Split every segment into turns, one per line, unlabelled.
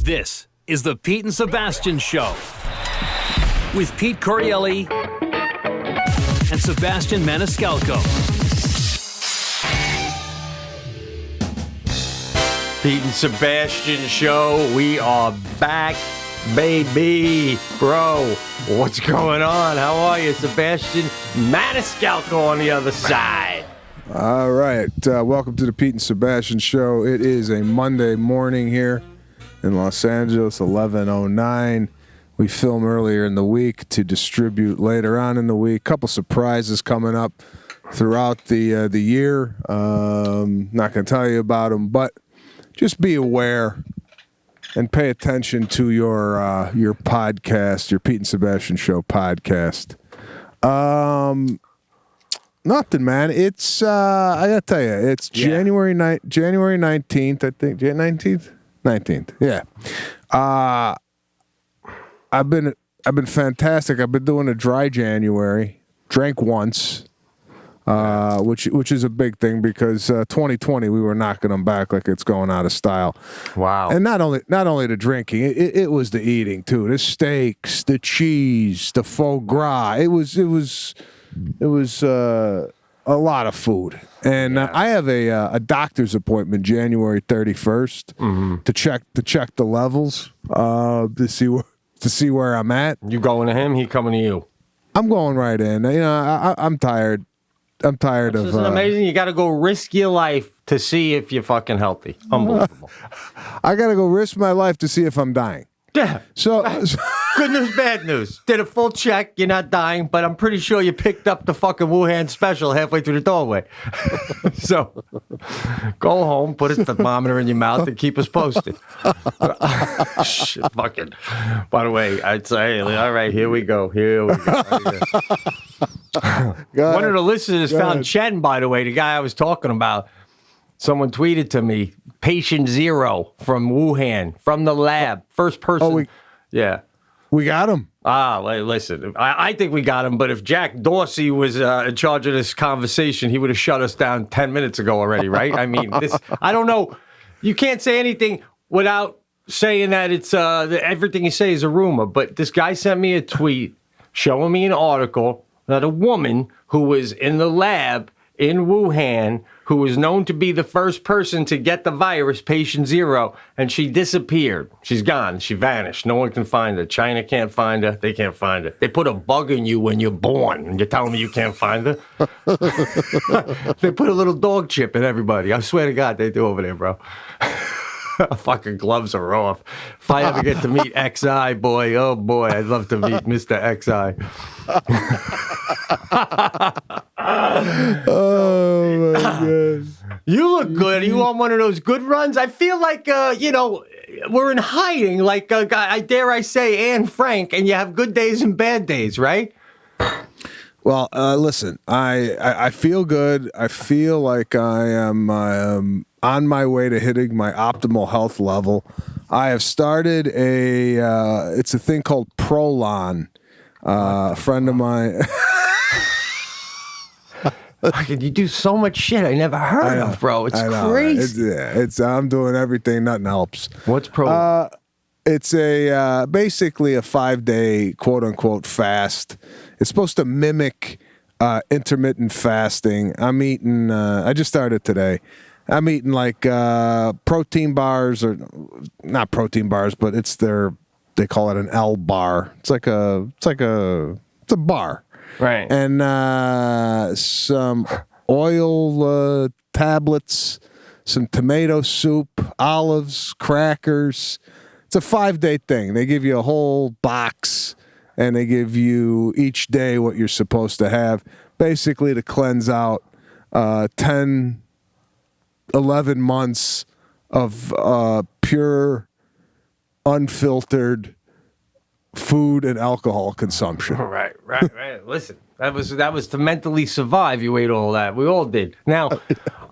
This is the Pete and Sebastian Show with Pete Corielli and Sebastian Maniscalco.
Pete and Sebastian Show. We are back, baby. Bro, what's going on? How are you? Sebastian Maniscalco on the other side.
All right. Welcome to the Pete and Sebastian Show. It is a Monday morning here in Los Angeles, 11:09. We film earlier in the week to distribute later on in the week. Couple surprises coming up throughout the year. Not going to tell you about them, but just be aware and pay attention to your podcast, your Pete and Sebastian Show podcast. Nothing, man. It's I gotta tell you, it's January 19th. I think 19th. Yeah. I've been fantastic. I've been doing a dry January. Drank once. Which is a big thing because 2020 we were knocking them back like it's going out of style.
Wow!
And not only the drinking, it was the eating too. The steaks, the cheese, the foie gras. It was a lot of food. And I have a doctor's appointment January 31st to check the levels to see where I'm at.
You going to him? He coming to you?
I'm going right in. You know, I'm tired. I'm tired of.
Isn't amazing? You got to go risk your life to see if you're fucking healthy. Unbelievable.
I got to go risk my life to see if I'm dying.
Yeah.
So
good news, bad neuse. Did a full check. You're not dying, but I'm pretty sure you picked up the fucking Wuhan special halfway through the doorway. So go home, put a thermometer in your mouth, and keep us posted. Shit, fucking. By the way, I'd say, all right, here we go. One of the listeners found Chen, by the way, the guy I was talking about. Someone tweeted to me, patient 0 from Wuhan, from the lab, first person.
We got him.
Listen, I think we got him, but if Jack Dorsey was in charge of this conversation, he would have shut us down 10 minutes ago already, right? I mean, I don't know. You can't say anything without saying that it's everything you say is a rumor, but this guy sent me a tweet showing me an article that a woman who was in the lab in Wuhan, who was known to be the first person to get the virus, patient 0, and she disappeared. She's gone. She vanished. No one can find her. China can't find her. They can't find her. They put a bug in you when you're born, and you're telling me you can't find her? They put a little dog chip in everybody. I swear to God, they do over there, bro. Fucking gloves are off. If I ever get to meet XI, boy, oh boy, I'd love to meet Mr. XI.
Oh my God!
You look good. Are you on one of those good runs? I feel like we're in hiding. Like I dare I say, Anne Frank, and you have good days and bad days, right?
Well, listen, I feel good. I feel like I am on my way to hitting my optimal health level. I have started it's a thing called Prolon. A friend of mine.
You do so much shit I never heard of, bro. It's crazy.
I'm doing everything. Nothing helps.
What's Prolon?
It's basically a 5-day quote unquote fast. It's supposed to mimic intermittent fasting. I'm eating. I just started today. I'm eating like protein bars, or not protein bars, but they call it an L bar. It's a bar.
Right.
And some oil tablets, some tomato soup, olives, crackers. It's a 5-day thing. They give you a whole box, and they give you each day what you're supposed to have, basically to cleanse out 10, 11 months of pure, unfiltered food and alcohol consumption.
Right. Listen, that was to mentally survive. You ate all that. We all did. Now,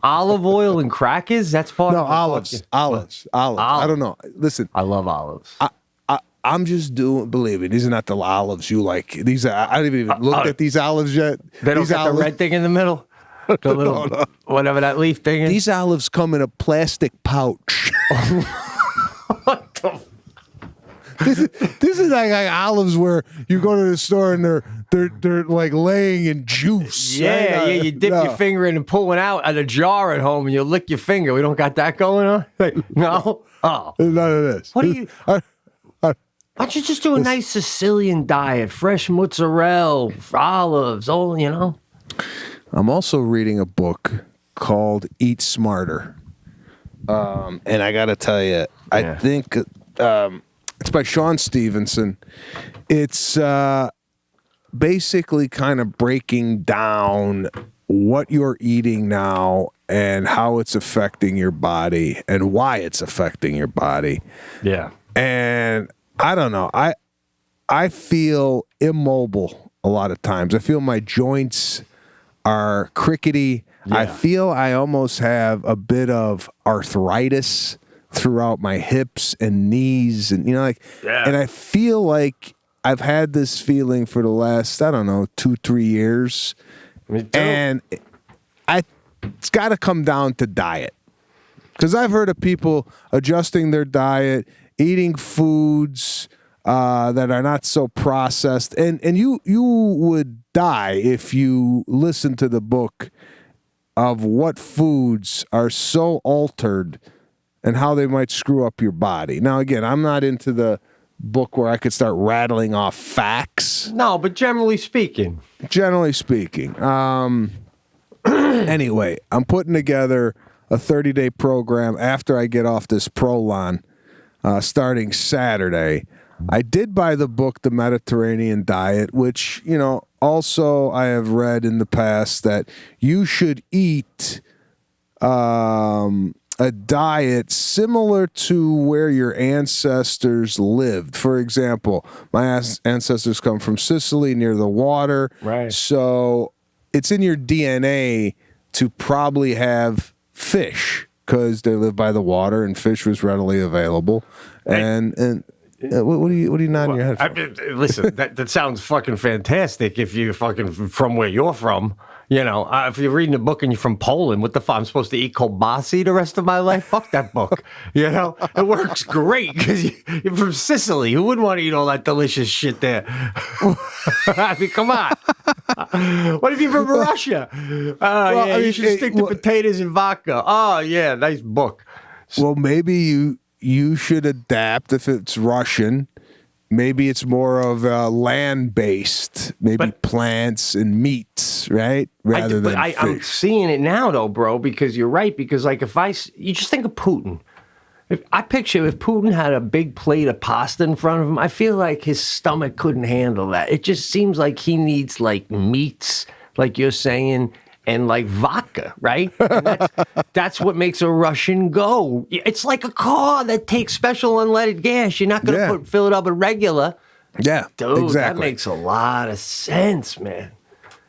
olive oil and crackers, that's part of
olives. I don't know. Listen.
I love olives.
I'm just believe it. These are not the olives you like. These are, I haven't even looked at these olives yet.
They don't got the red thing in the middle? The little, no. Whatever that leaf thing is?
These olives come in a plastic pouch.
What the
This is like olives where you go to the store and they're like laying in juice.
Yeah,
right?
yeah. You dip your finger in and pull one out of a jar at home, and you lick your finger. We don't got that going on. Like, no. Oh,
None of this.
what do you? Why don't you just do a nice Sicilian diet? Fresh mozzarella, olives, all you know.
I'm also reading a book called Eat Smarter. And I got to tell you, I think it's by Sean Stevenson. It's basically kind of breaking down what you're eating now and how it's affecting your body and why it's affecting your body.
Yeah.
And I don't know. I feel immobile a lot of times. I feel my joints are crickety.
Yeah.
I feel I almost have a bit of arthritis throughout my hips and knees, and and I feel like I've had this feeling for the last, I don't know, 2-3 years.
Me too.
And it's got to come down to diet. Because I've heard of people adjusting their diet, eating foods that are not so processed. And you would die if you listen to the book of what foods are so altered and how they might screw up your body. Now, again, I'm not into the book where I could start rattling off facts.
No, but generally speaking.
Anyway, I'm putting together a 30-day program after I get off this Prolon starting Saturday. I did buy the book, The Mediterranean Diet, which, also I have read in the past that you should eat a diet similar to where your ancestors lived. For example, my ancestors come from Sicily near the water.
Right.
So it's in your DNA to probably have fish because they live by the water and fish was readily available. And what are you nodding your head for?
Listen, that sounds fucking fantastic if you're fucking from where you're from. If you're reading a book and you're from Poland, what the fuck? I'm supposed to eat kielbasa the rest of my life? Fuck that book. It works great because you're from Sicily. Who wouldn't want to eat all that delicious shit there? I mean, come on. What if you're from Russia? You should stick to potatoes and vodka. Oh, yeah, nice book.
Well, maybe you should adapt if it's Russian. Maybe it's more of land-based, maybe plants and meats, right? Rather than fish.
I'm seeing it now, though, bro, because you're right. Because, you just think of Putin. I picture if Putin had a big plate of pasta in front of him, I feel like his stomach couldn't handle that. It just seems like he needs, meats, like you're saying, and vodka, right? And that's what makes a Russian go. It's like a car that takes special unleaded gas. You're not going to fill it up with regular.
Yeah,
dude,
exactly.
That makes a lot of sense, man.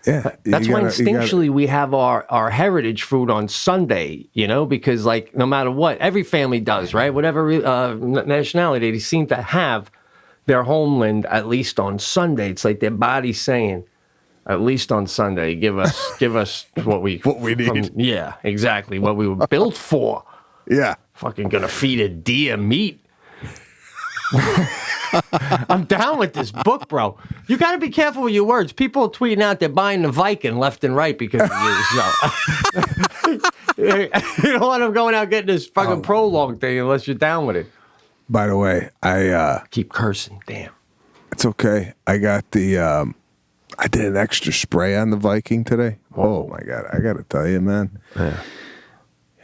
Yeah,
that's why instinctually we have our heritage food on Sunday, because no matter what, every family does, right? Whatever nationality, they seem to have their homeland at least on Sunday. It's like their body's saying, at least on Sunday, give us what we
need.
Yeah, exactly. What we were built for.
Yeah.
Fucking gonna feed a deer meat. I'm down with this book, bro. You got to be careful with your words. People are tweeting out they're buying the Viking left and right because of you. So you don't want them going out getting this fucking prolong thing unless you're down with it.
By the way, I
keep cursing. Damn.
It's okay. I got the. I did an extra spray on the Viking today. Oh my God. I got to tell you, man.
Yeah.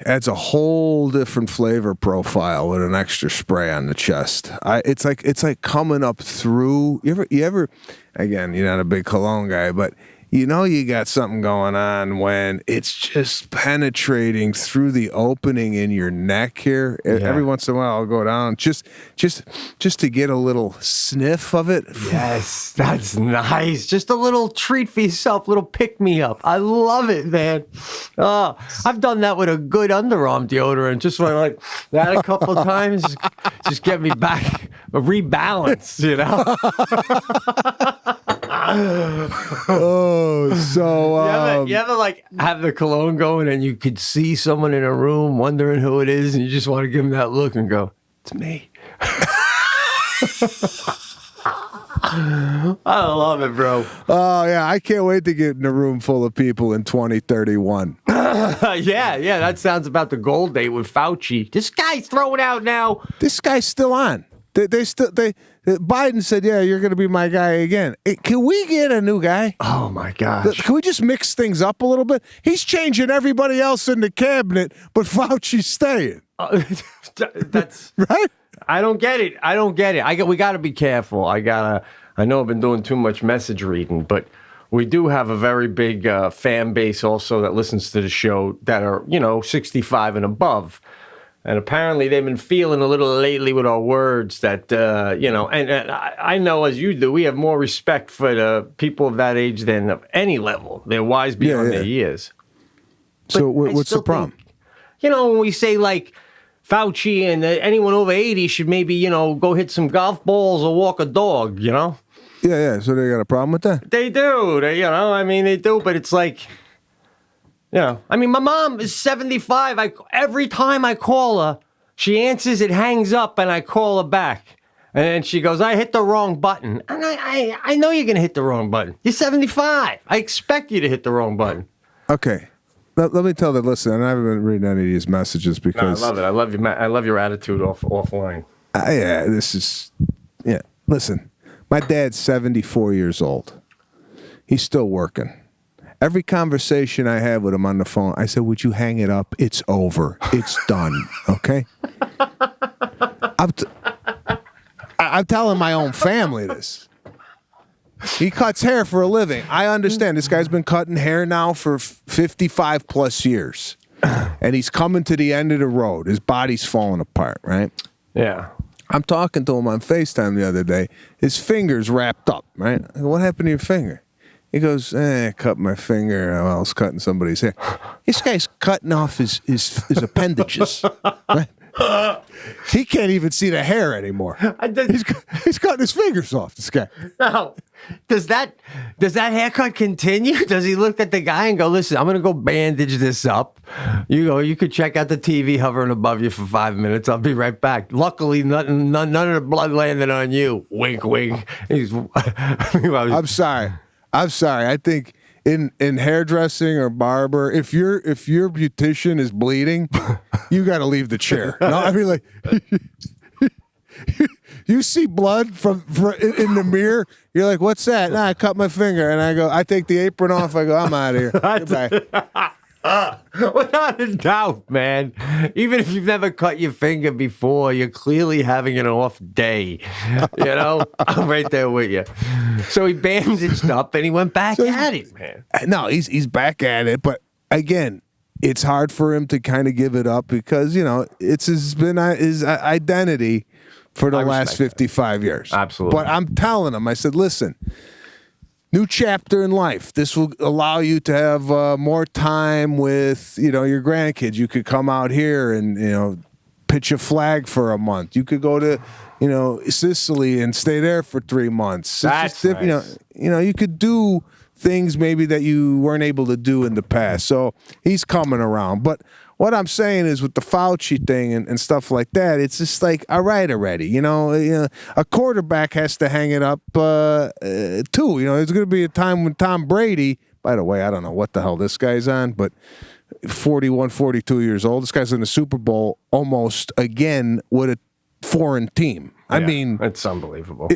Adds a whole different flavor profile with an extra spray on the chest. It's like coming up through. You ever? Again, you're not a big cologne guy, but you got something going on when it's just penetrating through the opening in your neck here. Yeah. Every once in a while, I'll go down just to get a little sniff of it.
Yes, that's nice. Just a little treat for yourself, little pick me up. I love it, man. Oh, I've done that with a good underarm deodorant. Just went that a couple of times, just get me back rebalance,
Oh, so
you ever have the cologne going and you could see someone in a room wondering who it is and you just want to give them that look and go, it's me. I love it, bro.
Oh, yeah. I can't wait to get in a room full of people in 2031.
Yeah. That sounds about the gold date with Fauci. This guy's throwing out now.
This guy's still on. Biden said, yeah, you're going to be my guy again. Hey, can we get a new guy?
Oh, my gosh.
Can we just mix things up a little bit? He's changing everybody else in the cabinet, but Fauci's staying.
That's
right.
I don't get it. We got to be careful. I know I've been doing too much message reading, but we do have a very big fan base also that listens to the show that are, 65 and above. And apparently they've been feeling a little lately with our words that, and I know as you do, we have more respect for the people of that age than of any level. They're wise beyond their years.
So what's the problem?
When we say like Fauci and anyone over 80 should maybe, go hit some golf balls or walk a dog,
Yeah. So they got a problem with that?
They do. They do, but it's like... my mom is 75. Every time I call her, she answers, it hangs up, and I call her back. And then she goes, I hit the wrong button. And I know you're going to hit the wrong button. You're 75. I expect you to hit the wrong button.
Okay. Let me tell the listener, and I haven't been reading any of these messages because...
No, I love it. I love your attitude offline.
Listen, my dad's 74 years old. He's still working. Every conversation I had with him on the phone, I said, would you hang it up? It's over. It's done. Okay? I'm telling my own family this. He cuts hair for a living. I understand. This guy's been cutting hair now for 55 plus years. And he's coming to the end of the road. His body's falling apart, right?
Yeah.
I'm talking to him on FaceTime the other day. His finger's wrapped up, right? I go, what happened to your finger? He goes, cut my finger. I was cutting somebody's hair. This guy's cutting off his appendages. Right? He can't even see the hair anymore. He's cutting his fingers off, this guy.
No. Does that haircut continue? Does he look at the guy and go, listen, I'm going to go bandage this up. You could check out the TV hovering above you for 5 minutes. I'll be right back. Luckily, none of the blood landed on you. Wink, wink.
I'm sorry. I think in hairdressing or barber, if your beautician is bleeding, you got to leave the chair. No, I mean, like, you see blood from in the mirror, you're like, what's that? Nah, I cut my finger. And I take the apron off. I go, I'm out of here. Goodbye.
Without a doubt, man. Even if you've never cut your finger before, you're clearly having an off day. I'm right there with you. So he bandaged up and he went back at it, man.
No, he's back at it, but again, it's hard for him to kind of give it up because it's been his identity for the last 55 years.
Absolutely.
But I'm telling him, I said, listen. New chapter in life. This will allow you to have more time with, your grandkids. You could come out here and, pitch a flag for a month. You could go to, Sicily and stay there for 3 months.
That's nice.
You could do things maybe that you weren't able to do in the past. So he's coming around. But what I'm saying is with the Fauci thing and stuff like that, it's just like, all right already. A quarterback has to hang it up too. There's going to be a time when Tom Brady, by the way, I don't know what the hell this guy's on, but 41, 42 years old. This guy's in the Super Bowl almost again with a foreign team. I mean,
it's unbelievable.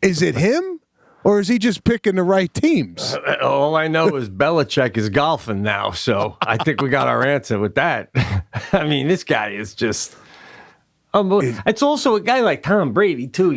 Is it him? Or is he just picking the right teams?
All I know is Belichick is golfing now, so I think we got our answer with that. I mean, this guy is just... It's also a guy like Tom Brady, too,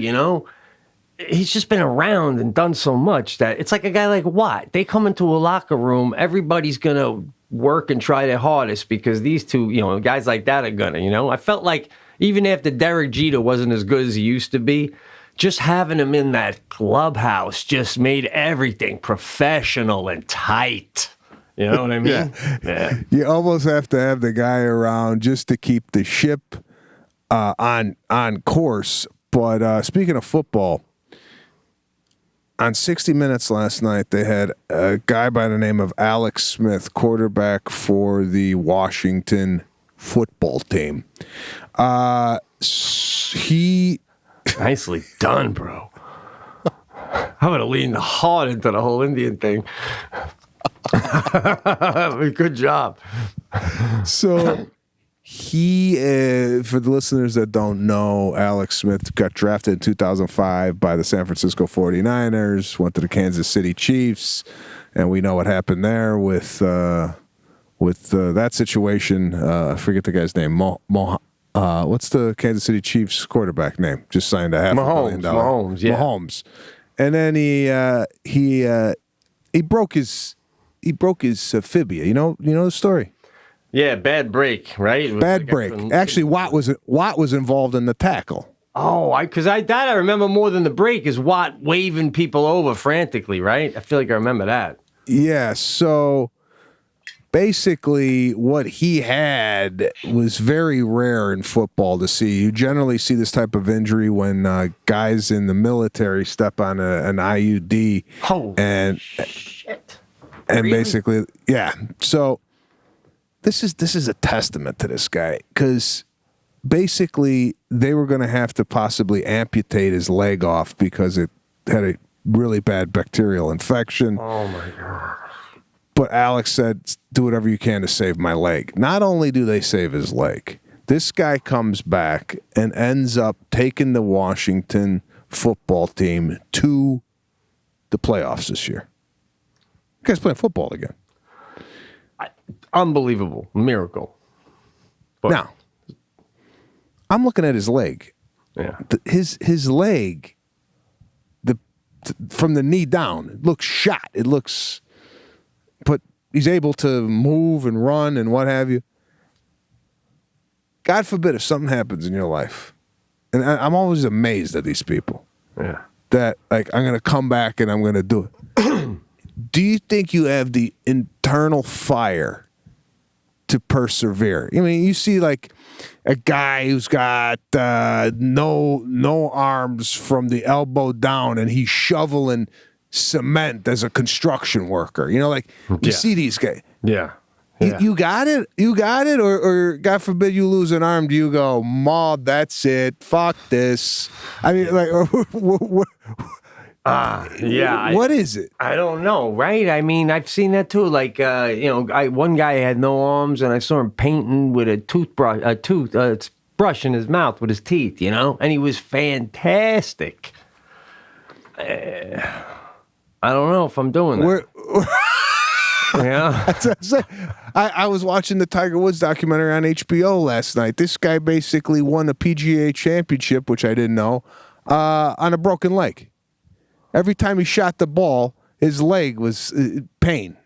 He's just been around and done so much that it's like a guy like Watt. They come into a locker room, everybody's going to work and try their hardest because these two, guys like that are going to, I felt like even after Derek Jeter wasn't as good as he used to be, just having him in that clubhouse just made everything professional and tight. You know what I mean? Yeah.
You almost have to have the guy around just to keep the ship on course. But speaking of football, on 60 Minutes last night, they had a guy by the name of Alex Smith, quarterback for the Washington football team. He
Nicely done, bro. I would have leaned hard into the whole Indian thing. Good job.
So he, for the listeners that don't know, Alex Smith got drafted in 2005 by the San Francisco 49ers, went to the Kansas City Chiefs, and we know what happened there with that situation. I forget the guy's name. What's the Kansas City Chiefs quarterback name? Just signed a $500 million.
Mahomes, yeah.
Mahomes. And then he broke his fibia. You know the story.
Yeah, bad break, right?
Bad break. Actually, Watt was involved in the tackle.
Oh, because I remember more than the break is Watt waving people over frantically, right? I feel like I remember that.
Yeah. So basically, what he had was very rare in football to see. You generally see this type of injury when guys in the military step on an IUD.
Oh, shit.
And
really?
Basically, yeah. So this is a testament to this guy, because basically they were going to have to possibly amputate his leg off because it had a really bad bacterial infection.
Oh my God.
But Alex said, do whatever you can to save my leg. Not only do they save his leg, this guy comes back and ends up taking the Washington football team to the playoffs this year. You guys playing football again.
Unbelievable. Miracle. But,
Now, I'm looking at his leg.
yeah.
His leg, from the knee down, it looks shot. It looks... But he's able to move and run and what have you. God forbid if something happens in your life. And I'm always amazed at these people.
Yeah.
That, like, I'm going to come back and I'm going to do it. Do you think you have the internal fire to persevere? I mean, you see, like, a guy who's got no arms from the elbow down and he's shoveling cement as a construction worker. You know, like, you see these guys.
Yeah.
You got it? You got it? Or God forbid you lose an arm, do you go, Ma, that's it. Fuck this. I mean, like,
yeah.
What is it?
I don't know, right? I mean, I've seen that too. Like, one guy had no arms, and I saw him painting with a brush in his mouth with his teeth, and he was fantastic. I don't know if I'm doing that. Yeah.
I was watching the Tiger Woods documentary on HBO last night. This guy basically won the PGA championship, which I didn't know, on a broken leg. Every time he shot the ball, his leg was pain.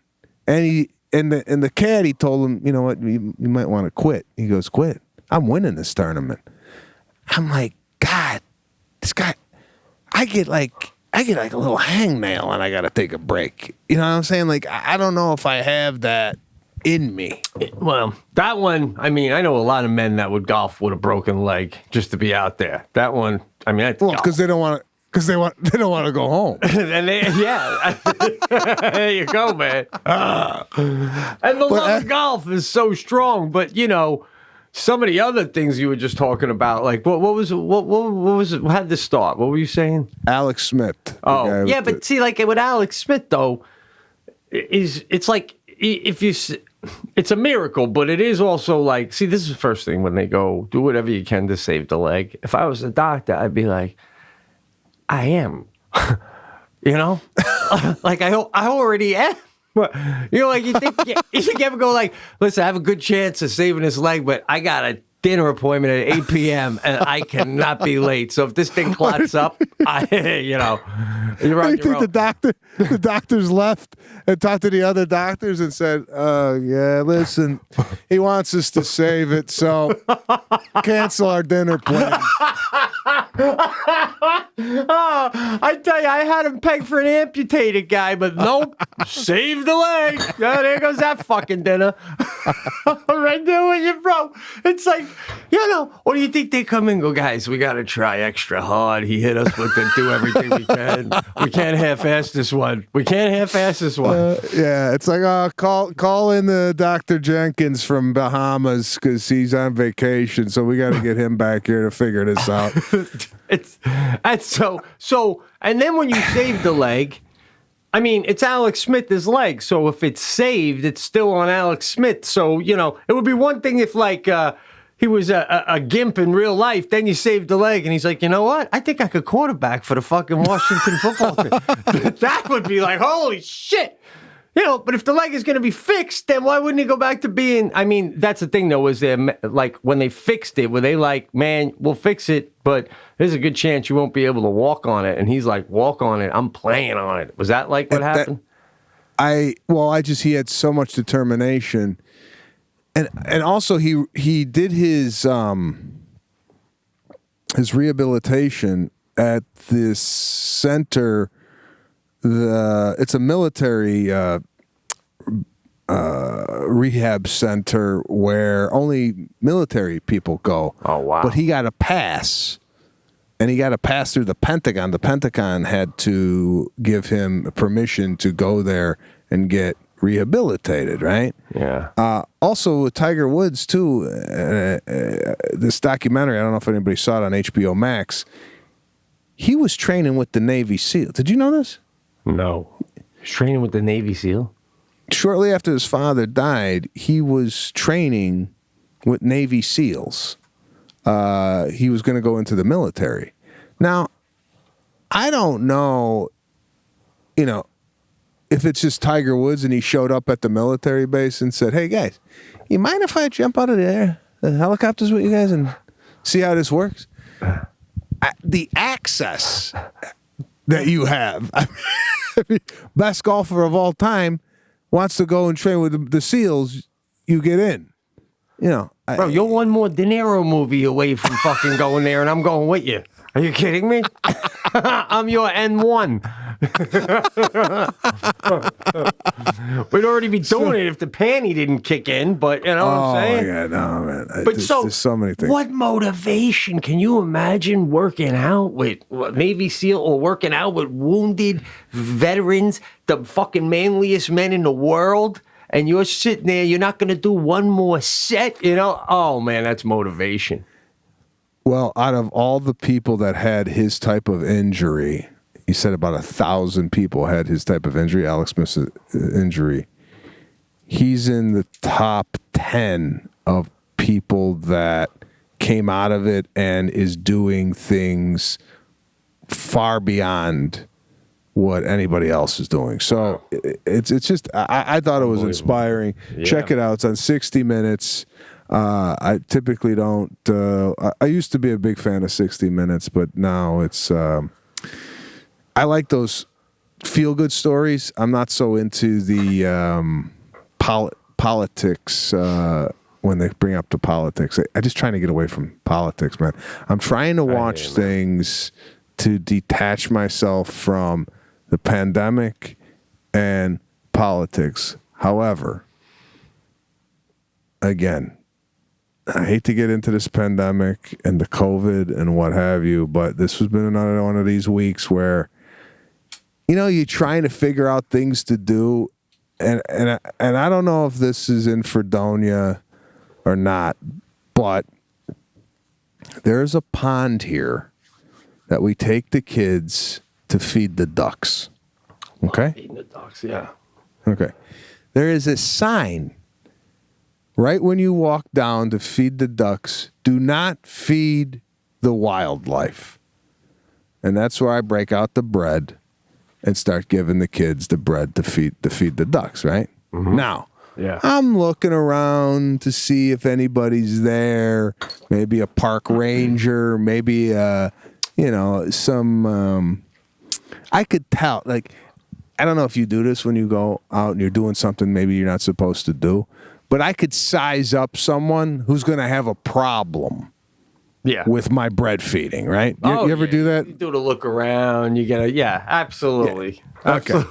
And the caddy told him, you know what, you might want to quit. He goes, quit. I'm winning this tournament. I'm like, God, this guy, I get like a little hangnail and I got to take a break. You know what I'm saying? Like, I don't know if I have that in me.
Well, that one, I mean, I know a lot of men that would golf with a broken leg just to be out there. That one, I mean,
because they don't want to. Because they don't want to go home.
And yeah, there you go, man. And the love of golf is so strong, but some of the other things you were just talking about, like what was it? How did this start? What were you saying?
Alex Smith.
Oh, yeah, but see, like with Alex Smith though, it's like it's a miracle, but it is also like, see, this is the first thing when they go, do whatever you can to save the leg. If I was a doctor, I'd be like, I am, like I already am. Like you think you ever go like, listen, I have a good chance of saving this leg, but I got a dinner appointment at 8 p.m. and I cannot be late. So if this thing clots up, you're on your own.
The doctors left and talked to the other doctors and said, yeah, listen, he wants us to save it, so cancel our dinner plans.
I tell you, I had him pegged for an amputated guy, but nope, save the leg. Oh, there goes that fucking dinner. Right there with you, bro. It's like, or do you think they come in and go, guys, we got to try extra hard. He hit us with it, do everything we can. We can't half-ass this one. Yeah,
it's like, call in the Dr. Jenkins from Bahamas because he's on vacation, so we got to get him back here to figure this out.
It's so. And then when you save the leg, I mean, it's Alex Smith's leg. So if it's saved, it's still on Alex Smith. So it would be one thing if he was a gimp in real life. Then you saved the leg, and he's like, you know what? I think I could quarterback for the fucking Washington football team. That would be like, holy shit. But if the leg is going to be fixed, then why wouldn't he go back to being? I mean, that's the thing, though, was there like when they fixed it, were they like, man, we'll fix it, but there's a good chance you won't be able to walk on it? And he's like, walk on it. I'm playing on it. Was that like what happened?
He had so much determination, and also he did his rehabilitation at this center. It's a military rehab center where only military people go.
Oh, wow.
But he got a pass, and he got a pass through the Pentagon. The Pentagon had to give him permission to go there and get rehabilitated, right?
Yeah.
Also with Tiger Woods, too, this documentary, I don't know if anybody saw it on HBO Max, he was training with the Navy SEAL. Did you know this?
No. He's training with the Navy SEAL?
Shortly after his father died, he was training with Navy SEALs. He was going to go into the military. Now, I don't know, if it's just Tiger Woods and he showed up at the military base and said, hey, guys, you mind if I jump out of the helicopters with you guys and see how this works? The access that you have. I mean, best golfer of all time wants to go and train with the SEALs, you get in.
Bro, you're one more De Niro movie away from fucking going there, and I'm going with you. Are you kidding me? I'm your N1. We'd already be doing it if the panty didn't kick in, but you know what I'm saying?
Yeah, no, man.
But
there's so many things.
What motivation? Can you imagine working out with Navy SEAL or working out with wounded veterans, the fucking manliest men in the world? And you're sitting there, you're not going to do one more set, Oh, man, that's motivation.
Well, out of all the people that had his type of injury, he said about 1,000 people had his type of injury, Alex Smith's injury. He's in the top 10 of people that came out of it and is doing things far beyond what anybody else is doing. So it's just, I thought it was inspiring. Yeah. Check it out. It's on 60 Minutes. I typically don't, I used to be a big fan of 60 Minutes, but now it's, I like those feel-good stories. I'm not so into the politics when they bring up the politics. I'm just trying to get away from politics, man. I'm trying to watch things to detach myself from the pandemic and politics. However, again, I hate to get into this pandemic and the COVID and what have you, but this has been another one of these weeks where, you're trying to figure out things to do, and I don't know if this is in Fredonia or not, but there's a pond here that we take the kids to feed the ducks. Okay?
Feeding the ducks, yeah.
Okay. There is a sign right when you walk down to feed the ducks, do not feed the wildlife. And that's where I break out the bread and start giving the kids the bread to feed the ducks, right? Mm-hmm. Now, I'm looking around to see if anybody's there, maybe a park ranger, maybe some I could tell, like, I don't know if you do this when you go out and you're doing something maybe you're not supposed to do, but I could size up someone who's going to have a problem with my bread feeding, right? You ever do that?
You do the look around, you get absolutely.
Yeah. Okay.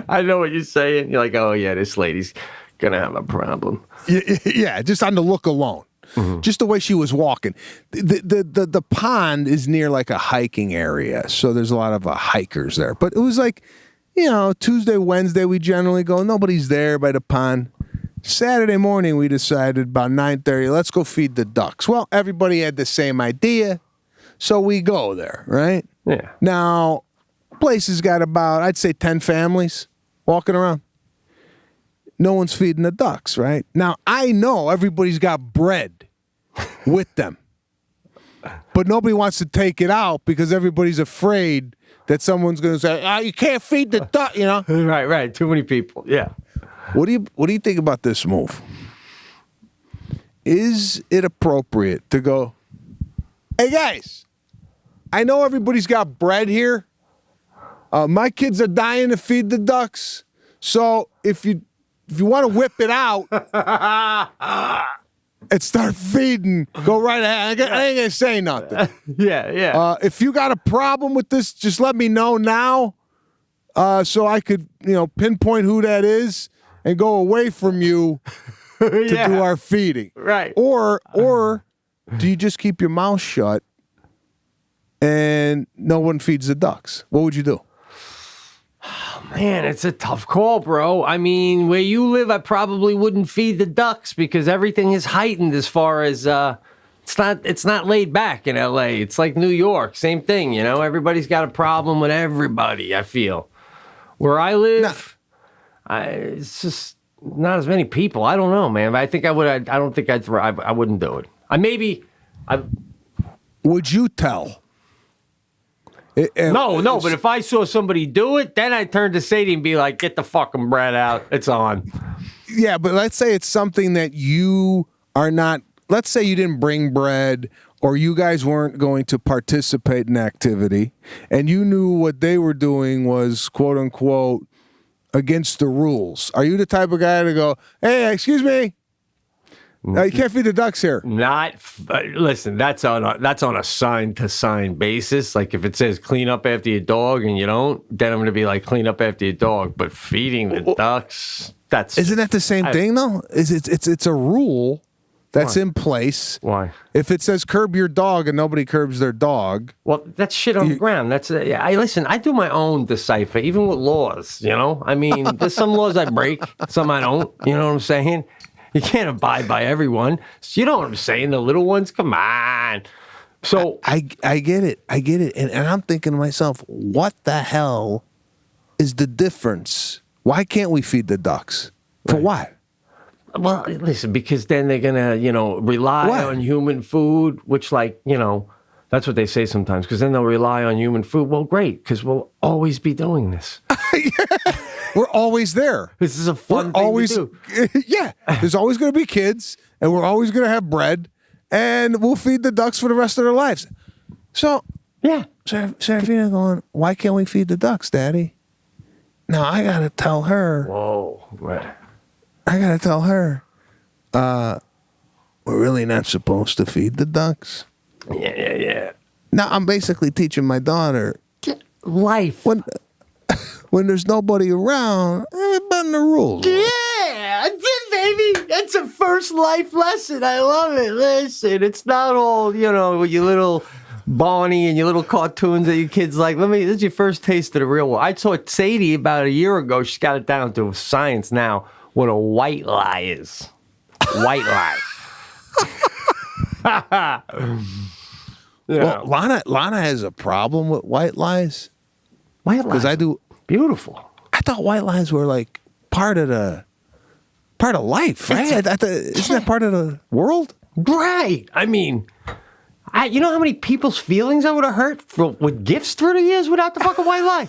I know what you're saying. You're like, oh yeah, this lady's going to have a problem.
Yeah, just on the look alone. Mm-hmm. Just the way she was walking. The pond is near like a hiking area, so there's a lot of hikers there. But it was like, Tuesday, Wednesday, we generally go. Nobody's there by the pond. Saturday morning, we decided about 9:30, let's go feed the ducks. Well, everybody had the same idea. So we go there, right?
Yeah.
Now, place has got about, I'd say, 10 families walking around. No one's feeding the ducks, right? Now, I know everybody's got bread with them, but nobody wants to take it out because everybody's afraid that someone's going to say, you can't feed the duck, you know?
Right. Too many people. Yeah.
What do you think about this move? Is it appropriate to go, hey, guys, I know everybody's got bread here. My kids are dying to feed the ducks. So if you want to whip it out and start feeding, go right ahead. I ain't going to say nothing.
Yeah.
If you got a problem with this, just let me know now so I could, pinpoint who that is and go away from you to do our feeding.
Right.
Or do you just keep your mouth shut and no one feeds the ducks? What would you do?
Man, it's a tough call, bro. I mean, where you live, I probably wouldn't feed the ducks because everything is heightened as far as it's not laid back in LA. It's like New York, same thing, Everybody's got a problem with everybody, I feel. Where I live, it's just not as many people. I don't know, man. But I think I would. I don't think I'd. I wouldn't do it.
Would you tell?
No. But if I saw somebody do it, then I'd turn to Sadie and be like, "Get the fucking bread out. It's on."
Yeah, but let's say it's something that you are not. Let's say you didn't bring bread, or you guys weren't going to participate in activity, and you knew what they were doing was "quote unquote" against the rules. Are you the type of guy to go, "Hey, excuse me, you can't feed the ducks here"?
Listen, that's on a sign to sign basis. Like if it says clean up after your dog and you don't, then I'm going to be like clean up after your dog. But feeding the ducks,
isn't that the same thing though? It's a rule that's in place.
Why?
If it says curb your dog and nobody curbs their dog,
well, that's shit on the ground. I do my own decipher, even with laws. I mean, there's some laws I break, some I don't. You know what I'm saying? You can't abide by everyone. You know what I'm saying? The little ones, come on. So
I get it. And I'm thinking to myself, what the hell is the difference? Why can't we feed the ducks? For what?
Well, listen, because then they're going to, rely on human food, which that's what they say sometimes, because then they'll rely on human food. Well, great, because we'll always be doing this.
We're always there.
This is a fun thing to do.
Yeah. There's always going to be kids, and we're always going to have bread, and we'll feed the ducks for the rest of their lives. So, yeah. Serafina going, why can't we feed the ducks, Daddy? Now, I got to tell her.
Whoa. Right.
I got to tell her, we're really not supposed to feed the ducks.
Yeah.
Now, I'm basically teaching my daughter.
Life.
When there's nobody around, bend the rules.
Yeah, baby. That's a first life lesson. I love it. Listen, it's not all, with your little Barney and your little cartoons that your kids like. This is your first taste of the real world. I taught Sadie about a year ago. She's got it down to science now. What a white lie is. White lie.
Well, Lana has a problem with white lies.
White lies?
Because I do.
Beautiful.
I thought white lies were like part of life, right? Isn't that part of the world?
Right. I mean, you know how many people's feelings I would have hurt with gifts through the years without the fucking white lie?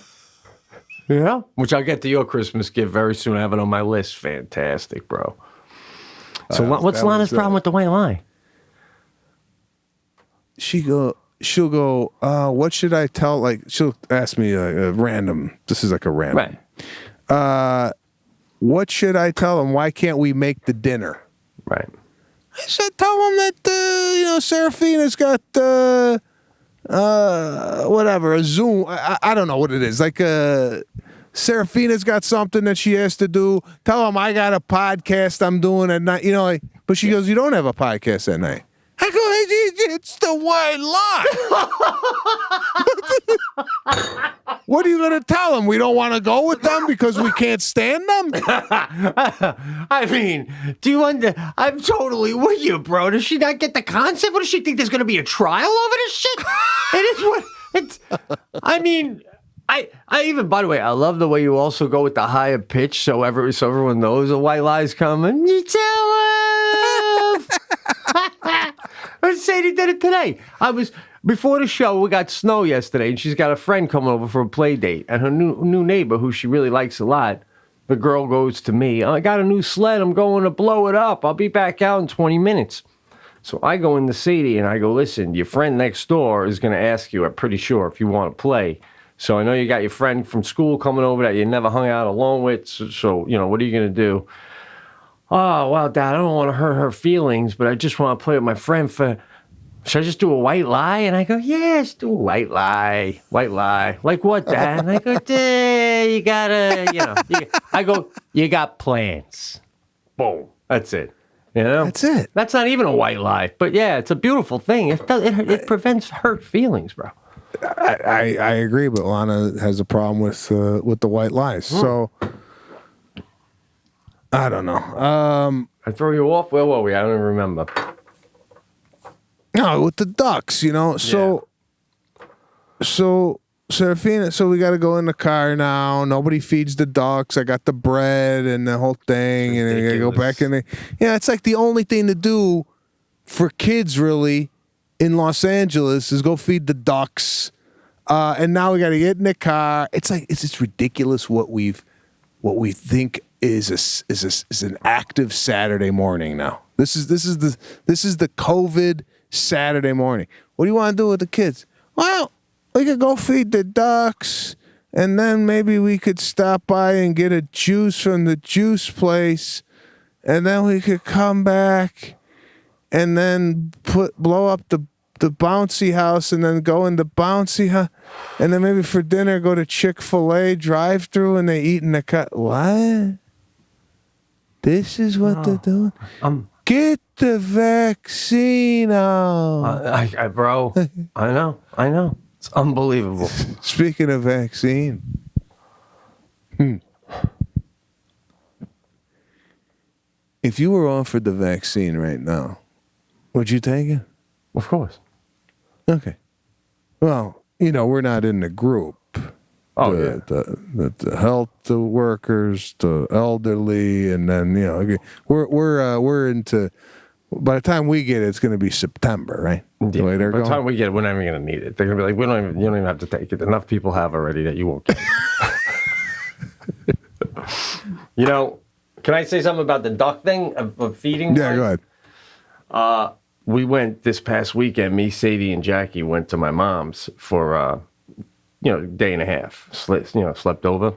Yeah. Which I'll get to your Christmas gift very soon. I have it on my list. Fantastic, bro. So what's Lana's problem with the white lie?
She'll go, what should I tell? Like, she'll ask me a random, this is like a random.
Right.
What should I tell them? Why can't we make the dinner?
Right.
I said, tell them that, Serafina's got, whatever, a Zoom. I don't know what it is. Like, Serafina's got something that she has to do. Tell them I got a podcast I'm doing at night. But she goes, you don't have a podcast at night. I go, it's the white lie. What are you going to tell them? We don't want to go with them because we can't stand them?
I mean, do you I'm totally with you, bro. Does she not get the concept? What does she think? There's going to be a trial over this shit? It is what it's. I mean, I even, by the way, I love the way you also go with the higher pitch, so everyone knows a white lie's coming. You tell him. Sadie did it today. Before the show, we got snow yesterday, and she's got a friend coming over for a play date, and her new neighbor, who she really likes a lot. The girl goes to me, I got a new sled. I'm going to blow it up. I'll be back out in 20 minutes. So I go into Sadie and I go, listen, your friend next door is going to ask you, I'm pretty sure, if you want to play. So I know you got your friend from school coming over that you never hung out alone with. So what are you going to do? Oh, well, Dad, I don't want to hurt her feelings, but I just want to play with my friend for... Should I just do a white lie? And I go, yes, do a white lie. White lie. Like what, Dad? And I go, you gotta, I go, you got plans. Boom. That's it.
That's it.
That's not even a white lie. But yeah, it's a beautiful thing. It prevents hurt feelings, bro.
I agree, but Lana has a problem with the white lies. So I don't know.
I throw you off? Where were we? I don't even remember.
No, with the ducks, So Serafina, so we got to go in the car now. Nobody feeds the ducks. I got the bread and the whole thing, and I got to go back in there. Yeah, it's like the only thing to do for kids really in Los Angeles is go feed the ducks. And now we got to get in the car. It's like it's just ridiculous what we think is an active Saturday morning now. This is the COVID Saturday morning. What do you want to do with the kids? Well, we could go feed the ducks, and then maybe we could stop by and get a juice from the juice place, and then we could come back and then blow up the bouncy house and then go in the bouncy house, and then maybe for dinner go to Chick-fil-A drive-through and they eat in the cut. What? This is what they're doing? Get the vaccine out.
Bro, I know. It's unbelievable.
Speaking of vaccine. If you were offered the vaccine right now, would you take it?
Of course.
Okay. Well, we're not in the group.
Oh,
the health workers, the elderly, and then we're into. By the time we get it, it's going to be September, right?
Yeah, by the time we get it, we're not even going to need it. They're going to be like, you don't even have to take it. Enough people have already that you won't get it. Can I say something about the duck thing of feeding?
Yeah, go ahead.
We went this past weekend. Me, Sadie, and Jackie went to my mom's for day and a half. Slept over,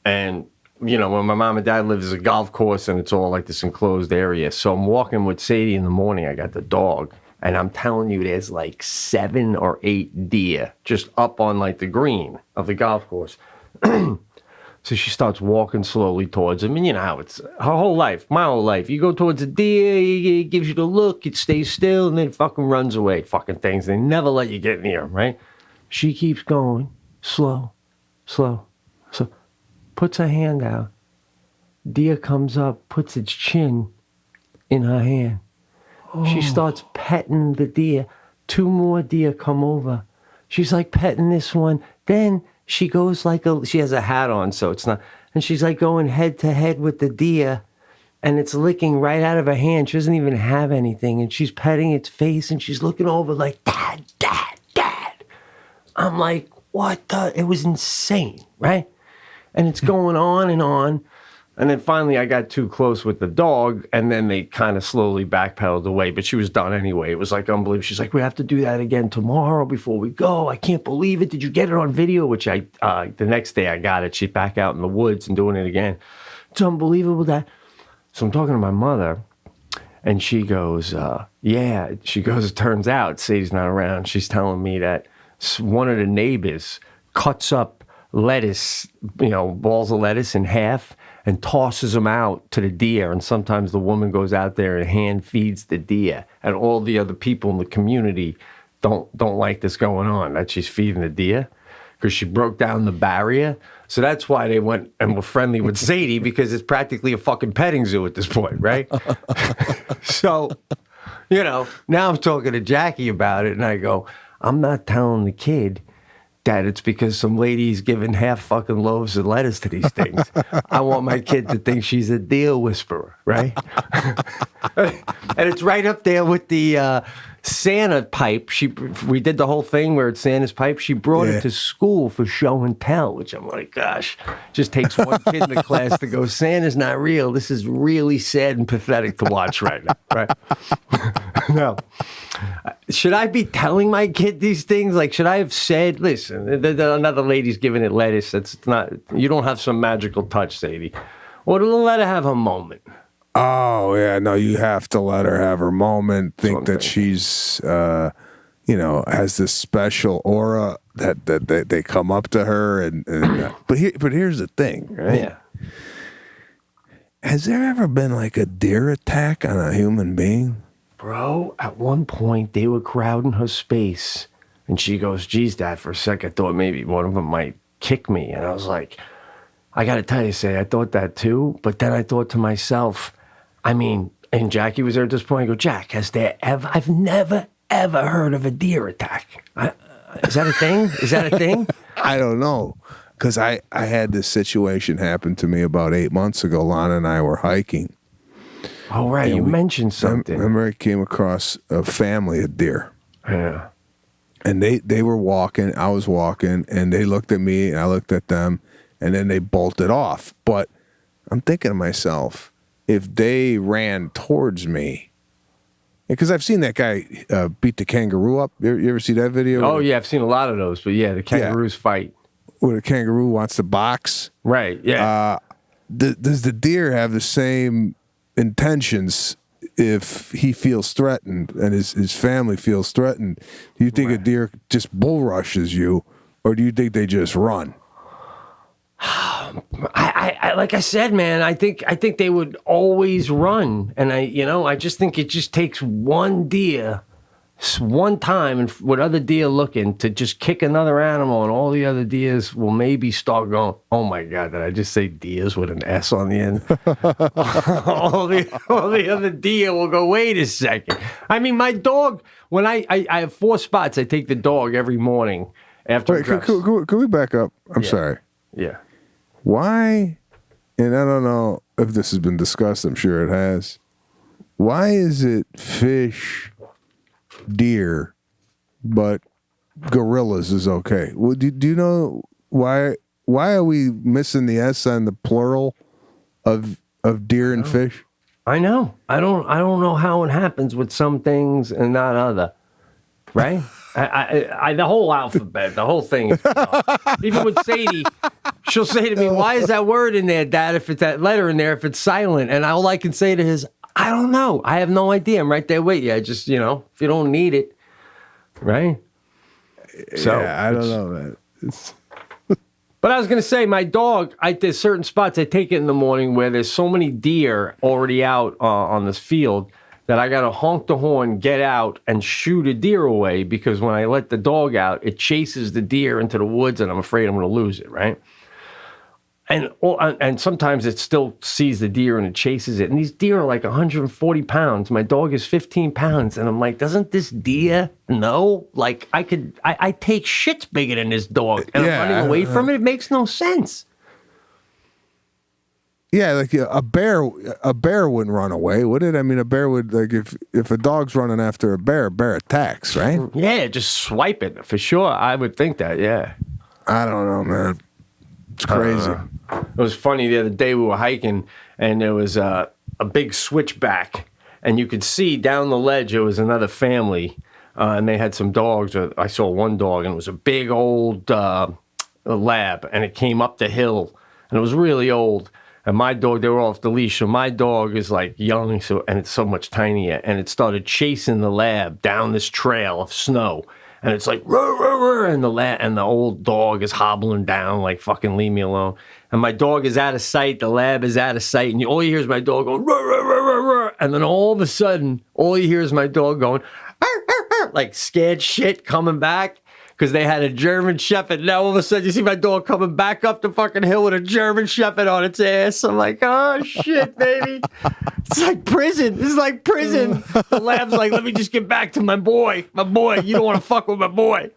and where my mom and dad live is a golf course, and it's all like this enclosed area. So I'm walking with Sadie in the morning. I got the dog, and I'm telling you, there's like 7 or 8 deer just up on like the green of the golf course. So she starts walking slowly towards him, and you know how it's her whole life, my whole life. You go towards a deer, he gives you the look, it stays still, and then it fucking runs away. Fucking things. They never let you get near him, right? She keeps going, slow. So puts her hand out. Deer comes up, puts its chin in her hand. Oh. She starts petting the deer. 2 more deer come over. She's like petting this one. Then she goes she has a hat on, so it's not, and she's like going head to head with the deer, and it's licking right out of her hand. She doesn't even have anything, and she's petting its face, and she's looking over like, Dad, Dad, Dad. I'm like, what the? It was insane, right? And it's going on, and then finally I got too close with the dog, and then they kind of slowly backpedaled away, but she was done anyway. It was like unbelievable. She's like, we have to do that again tomorrow before we go. I can't believe it. Did you get it on video? Which the next day I got it. She's back out in the woods and doing it again. It's unbelievable that. So I'm talking to my mother, and she goes, yeah. She goes, it turns out Sadie's not around. She's telling me that one of the neighbors cuts up lettuce, balls of lettuce in half and tosses them out to the deer. And sometimes the woman goes out there and hand feeds the deer. And all the other people in the community don't like this going on, that she's feeding the deer, because she broke down the barrier. So that's why they went and were friendly with Sadie, because it's practically a fucking petting zoo at this point, right? So, now I'm talking to Jackie about it, and I go, I'm not telling the kid that it's because some lady's giving half fucking loaves of lettuce to these things. I want my kid to think she's a deal whisperer, right? And it's right up there with the Santa pipe. We did the whole thing where it's Santa's pipe. She brought it to school for show and tell, which I'm like, gosh, just takes one kid in the class to go, Santa's not real. This is really sad and pathetic to watch right now, right? No. Should I be telling my kid these things? Like, should I have said, listen, another lady's giving it lettuce. That's not, you don't have some magical touch, Sadie. Or let her have a moment.
Oh, yeah. No, you have to let her have her moment. Think that she's, has this special aura that they come up to her. But here's the thing, right?
Yeah.
Has there ever been like a deer attack on a human being?
Bro, at one point, they were crowding her space. And she goes, geez, Dad, for a second, I thought maybe one of them might kick me. And I was like, I got to tell you, Say, I thought that too. But then I thought to myself, I mean, and Jackie was there at this point. I go, Jack, I've never, ever heard of a deer attack. Is that a thing? Is that a thing?
I don't know. Because I had this situation happen to me about 8 months ago. Lana and I were hiking.
Oh, right. You mentioned something.
Remember I came across a family of deer.
Yeah.
And they were walking, I was walking, and they looked at me, and I looked at them, and then they bolted off. But I'm thinking to myself, if they ran towards me, because I've seen that guy beat the kangaroo up. You ever see that video?
Oh, yeah, I've seen a lot of those. But yeah, the kangaroos fight.
Where the kangaroo wants to box.
Right, yeah.
Does the deer have the same intentions if he feels threatened and his family feels threatened? Do you think a deer just bull rushes you, or do you think they just run?
I like I said, man, I think they would always run, and I just think it just takes one deer, one time, and with other deer looking, to just kick another animal, and all the other deers will maybe start going, oh my God, did I just say deers with an S on the end? all the other deer will go, wait a second. I mean, my dog, when I have 4 spots, I take the dog every morning after.
Wait, can we back up? I'm sorry.
Yeah.
Why, and I don't know if this has been discussed, I'm sure it has. Why is it fish, deer, but gorillas is okay? Well, do you know why are we missing the S on the plural of deer and fish?
I know. I don't know how it happens with some things and not other. Right? I the whole alphabet, the whole thing. Even with Sadie, she'll say to me, why is that word in there, Dad, if it's that letter in there, if it's silent? And all I can say to her is, I don't know. I have no idea. I'm right there with you. I just, if you don't need it, right? So
yeah, I don't know, man.
But I was going to say, my dog, there's certain spots I take it in the morning where there's so many deer already out on this field that I got to honk the horn, get out, and shoot a deer away, because when I let the dog out, it chases the deer into the woods, and I'm afraid I'm going to lose it, right? And sometimes it still sees the deer and it chases it. And these deer are like 140 pounds. My dog is 15 pounds. And I'm like, doesn't this deer know? Like, I take shits bigger than this dog. And I'm running away from it. It makes no sense.
Yeah, like a bear wouldn't run away, would it? I mean, a bear would, like, if a dog's running after a bear attacks, right?
Yeah, just swipe it for sure. I would think that, yeah.
I don't know, man. It's crazy.
It was funny the other day we were hiking, and there was a big switchback, and you could see down the ledge there was another family, and they had some dogs. I saw one dog, and it was a big old lab, and it came up the hill, and it was really old. And my dog, they were off the leash, so my dog is like young, and it's so much tinier, and it started chasing the lab down this trail of snow. And it's like, rah, rah, rah, and the old dog is hobbling down like, fucking leave me alone. And my dog is out of sight, the lab is out of sight, and all you hear is my dog going, rah, rah, rah, rah, rah. And then all of a sudden, all you hear is my dog going, arr, arr, arr, like scared shit coming back. because they had a German Shepherd. Now all of a sudden you see my dog coming back up the fucking hill with a German Shepherd on its ass. I'm like, oh shit, baby. It's like prison. This is like prison. The lab's like, let me just get back to my boy. My boy. You don't want to fuck with my boy.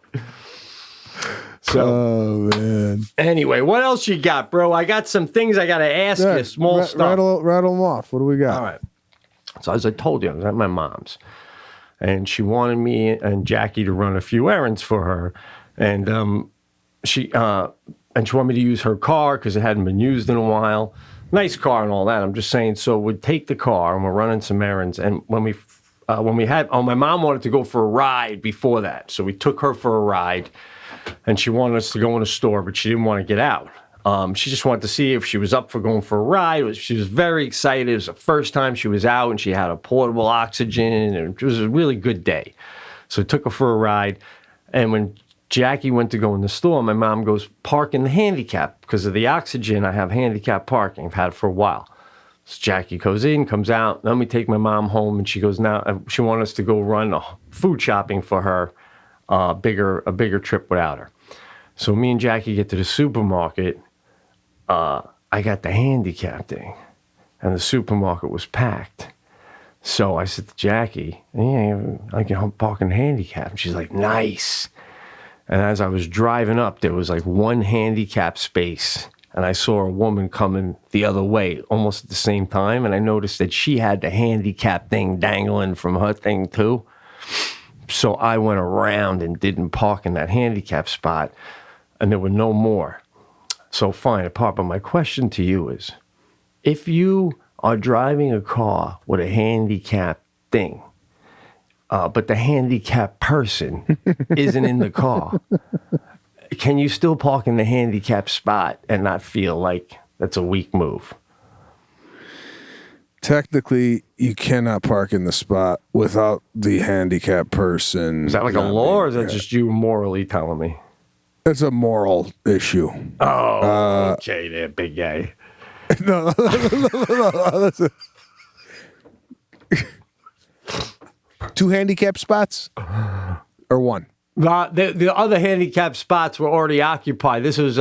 So,
oh man.
Anyway, what else you got, bro? I got some things I got to ask you. Small stuff.
Rattle them off. What do we got?
All right. So as I told you, I was at my mom's, and she wanted me and Jackie to run a few errands for her, and she wanted me to use her car because it hadn't been used in a while. Nice car and all that. I'm just saying. So we'd take the car and we're running some errands, and when we had, my mom wanted to go for a ride before that, so we took her for a ride. And she wanted us to go in a store, but she didn't want to get out. She just wanted to see if she was up for going for a ride. She was very excited. It was the first time she was out, and she had a portable oxygen, and it was a really good day. So I took her for a ride. And when Jackie went to go in the store, my mom goes, park in the handicap. Because of the oxygen, I have handicap parking. I've had it for a while. So Jackie goes in, comes out. Let me take my mom home, and she goes, now she wanted us to go run food shopping for her. A bigger trip without her. So me and Jackie get to the supermarket. I got the handicap thing, and the supermarket was packed. So I said to Jackie, "Yeah, I can park in the handicap." And she's like, "Nice." And as I was driving up, there was like one handicap space, and I saw a woman coming the other way almost at the same time, and I noticed that she had the handicap thing dangling from her thing too. So I went around and didn't park in that handicap spot, and there were no more. So fine, apart. But my question to you is, if you are driving a car with a handicap thing, but the handicapped person isn't in the car, can you still park in the handicap spot and not feel like that's a weak move?
Technically, you cannot park in the spot without the handicapped person.
Is that like a law, or is that just you morally telling me?
It's a moral issue.
Oh, okay, there, big guy.
No, listen. 2 handicap spots or 1?
The other handicap spots were already occupied. This was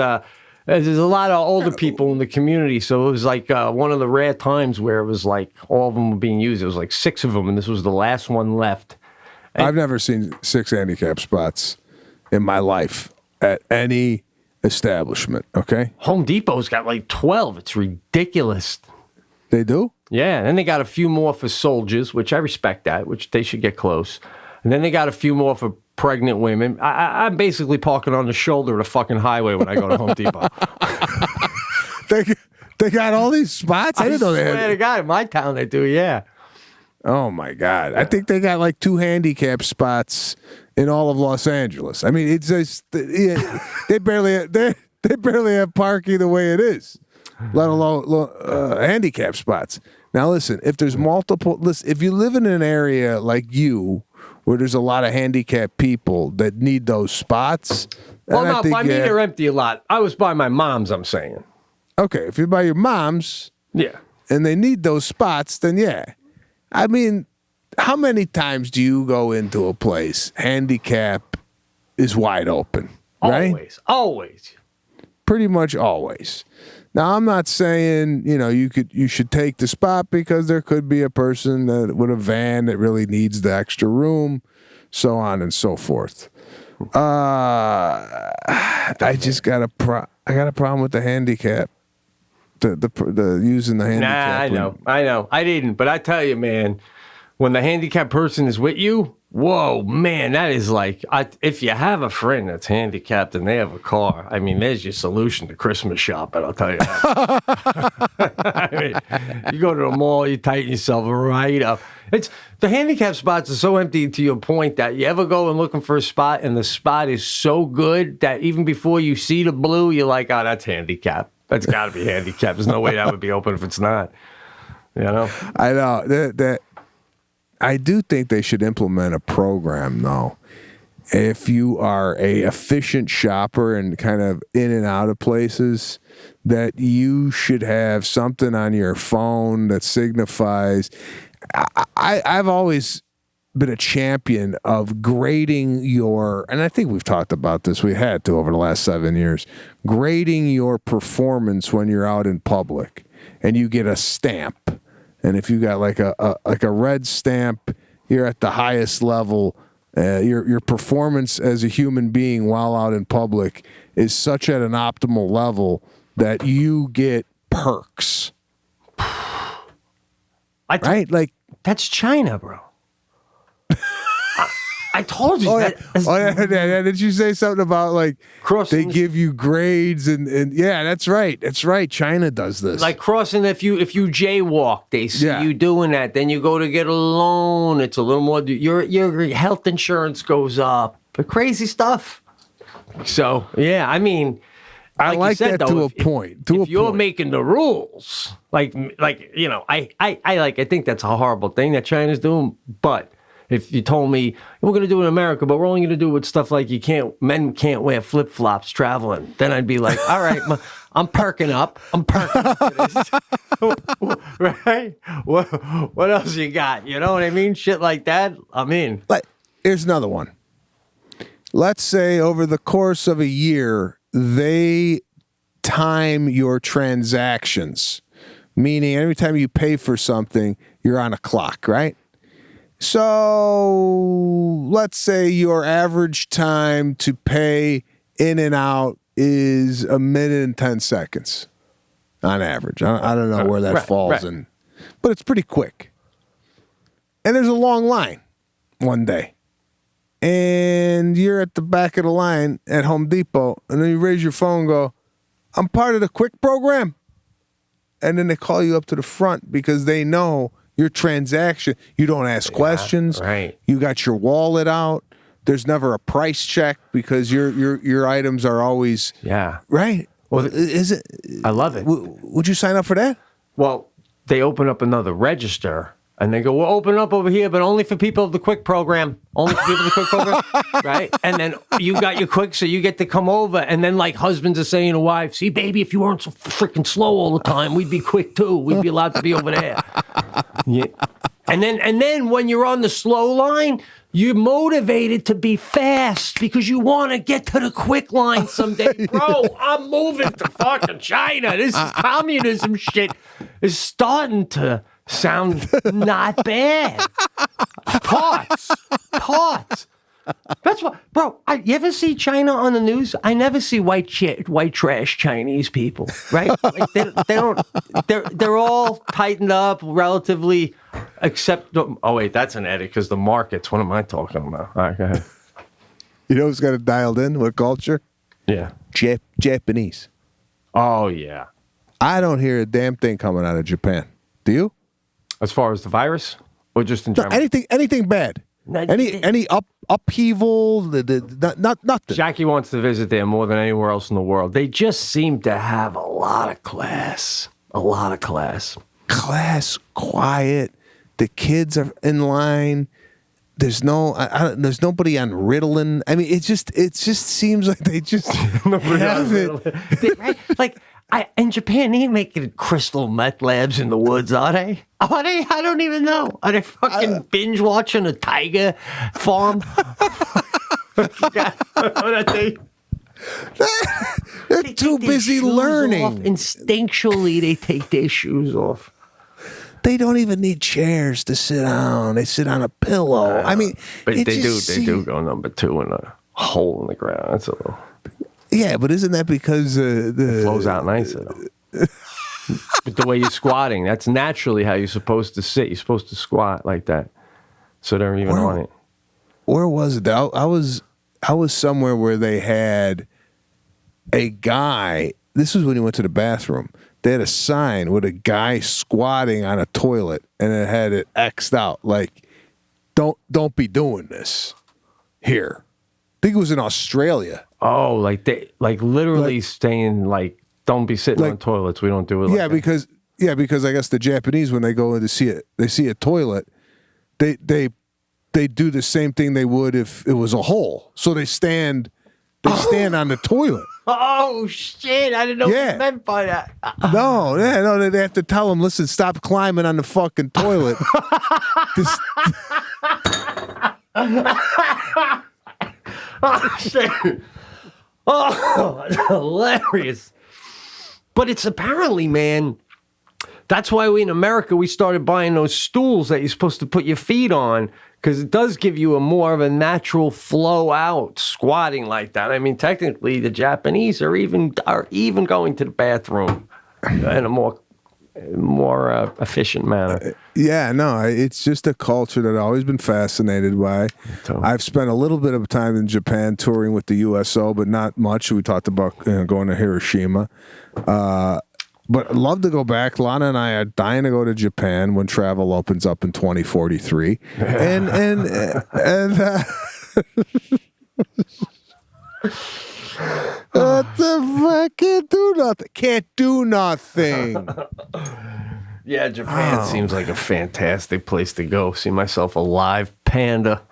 there's a lot of older people in the community, so it was like one of the rare times where it was like all of them were being used. It was like 6 of them, and this was the last one left. And
I've never seen 6 handicap spots in my life at any establishment, okay?
Home Depot's got like 12. It's ridiculous.
They do?
Yeah, and then they got a few more for soldiers, which I respect that, which they should get close. And then they got a few more for pregnant women. I'm basically parking on the shoulder of the fucking highway when I go to Home Depot.
They got all these spots? I didn't know they had.
I swear to God, in my town they do, yeah.
Oh, my God. I think they got like 2 handicap spots in all of Los Angeles. I mean, it's just, they barely have parking the way it is, let alone handicap spots. Now, listen, if there's if you live in an area like you, where there's a lot of handicapped people that need those spots.
Well, no, by me they're empty a lot. I was by my mom's, I'm saying.
Okay, if you're by your mom's,
yeah,
and they need those spots, then yeah. I mean, how many times do you go into a place, handicap is wide open, right?
Always.
Pretty much always. Now, I'm not saying, you should take the spot because there could be a person with a van that really needs the extra room, so on and so forth. I just got a problem with the handicap. The using the handicap.
Nah, I know. I didn't, but I tell you, man, when the handicapped person is with you, whoa, man, that is like, if you have a friend that's handicapped and they have a car, I mean, there's your solution to Christmas shopping, I'll tell you that. I mean, you go to the mall, you tighten yourself right up. The handicap spots are so empty, to your point, that you ever go and looking for a spot and the spot is so good that even before you see the blue, you're like, oh, that's handicapped. That's got to be handicapped. There's no way that would be open if it's not. I know.
That I do think they should implement a program, though. If you are a efficient shopper and kind of in and out of places, that you should have something on your phone that signifies. I've always been a champion of grading your, and I think we've talked about this, we had to over the last 7 years, grading your performance when you're out in public, and you get a stamp. And if you got like a red stamp, you're at the highest level. Your performance as a human being while out in public is such at an optimal level that you get perks. Right? Like,
that's China, bro. I told you that.
Did you say something about like
Crossing,
they give you grades and yeah, that's right. That's right. China does this.
like crossing, if you jaywalk, they see you doing that. Then you go to get a loan. It's a little more. Your health insurance goes up. But crazy stuff. So yeah, I mean,
I like
said,
that
though,
to a point. If
you're making the rules, I think that's a horrible thing that China's doing. But if you told me we're going to do it in America, but we're only going to do it with stuff like men can't wear flip flops traveling, then I'd be like, all right, I'm perking up. I'm perking up for this. Right? What else you got? You know what I mean? Shit like that. I mean,
here's another one. Let's say over the course of a year, they time your transactions, meaning every time you pay for something, you're on a clock, right? So let's say your average time to pay in and out is 1 minute and 10 seconds on average. I don't know where that falls in, but it's pretty quick. And there's a long line one day. And you're at the back of the line at Home Depot, and then you raise your phone and go, I'm part of the quick program. And then they call you up to the front because they know your transaction. You don't ask questions.
Right.
You got your wallet out. There's never a price check because your items are always right. Well, is it?
I love it.
Would you sign up for that?
Well, they open up another register. And they go, we'll open up over here, but only for people of the quick program. Only for people of the quick program, right? And then you got your quick, so you get to come over. And then, like, husbands are saying to wives, see, baby, if you weren't so freaking slow all the time, we'd be quick, too. We'd be allowed to be over there. Yeah. And then when you're on the slow line, you're motivated to be fast because you want to get to the quick line someday. Bro, I'm moving to fucking China. This is communism shit is starting to sound not bad. Parts. That's what, bro. You ever see China on the news? I never see white trash Chinese people, right? Like they don't. They're all tightened up relatively, except. Oh wait, that's an edit because the markets. What am I talking about? All right, go ahead.
You know who's got it dialed in? What culture?
Yeah,
Japanese.
Oh yeah.
I don't hear a damn thing coming out of Japan. Do you?
As far as the virus, or just in general?
Anything bad? Any upheaval? Not nothing.
Jackie wants to visit there more than anywhere else in the world. They just seem to have a lot of class.
Class, quiet. The kids are in line. There's there's nobody on Ritalin. I mean, it just seems like they just have it.
Right? Like. In Japan, they ain't making crystal meth labs in the woods, are they? Are they? I don't even know. Are they fucking binge watching a tiger farm?
They're too busy learning.
Instinctually, they take their shoes off.
They don't even need chairs to sit on. They sit on a pillow. I mean,
but they do go number 2 in a hole in the ground. That's a little.
Yeah, but isn't that because
it flows out nicer though? But the way you're squatting, that's naturally how you're supposed to sit. You're supposed to squat like that. So they're even on it.
Where was it? I was somewhere where they had a guy. This was when he went to the bathroom. They had a sign with a guy squatting on a toilet, and it had it X'd out like, "Don't be doing this here." I think it was in Australia.
Oh, like literally saying like, don't be sitting on toilets. We don't do it.
Because I guess the Japanese, when they go in to see it, they see a toilet, they do the same thing they would if it was a hole. So they stand on the toilet.
Oh shit! I didn't know what you meant by that.
No, they have to tell them, listen, stop climbing on the fucking toilet.
Oh, shit. Oh, that's hilarious. But it's apparently, man, that's why we in America, we started buying those stools that you're supposed to put your feet on, because it does give you a more of a natural flow out squatting like that. I mean, technically, the Japanese are even going to the bathroom in a more efficient manner.
Yeah, no, it's just a culture that I've always been fascinated by. I've spent a little bit of time in Japan touring with the USO, but not much. We talked about going to Hiroshima. But I'd love to go back. Lana and I are dying to go to Japan when travel opens up in 2043. And what the fuck? Can't do nothing. Can't do nothing.
Yeah, Japan seems like a fantastic place to go. See myself a live panda.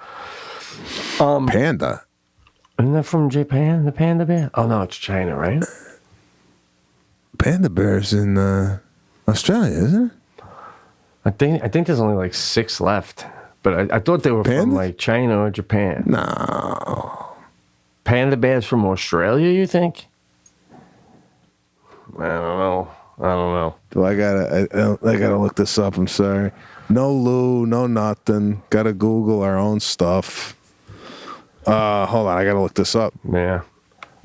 Panda?
Isn't that from Japan, the panda bear? Oh, no, it's China, right?
Panda bears in Australia, isn't it?
I think there's only like 6 left. But I thought they were from like China or Japan.
No.
Panda bears from Australia, you think? I don't know.
Do I gotta look this up? I'm sorry. No Lou, no nothing. Gotta Google our own stuff. Hold on, I gotta look this up.
Yeah.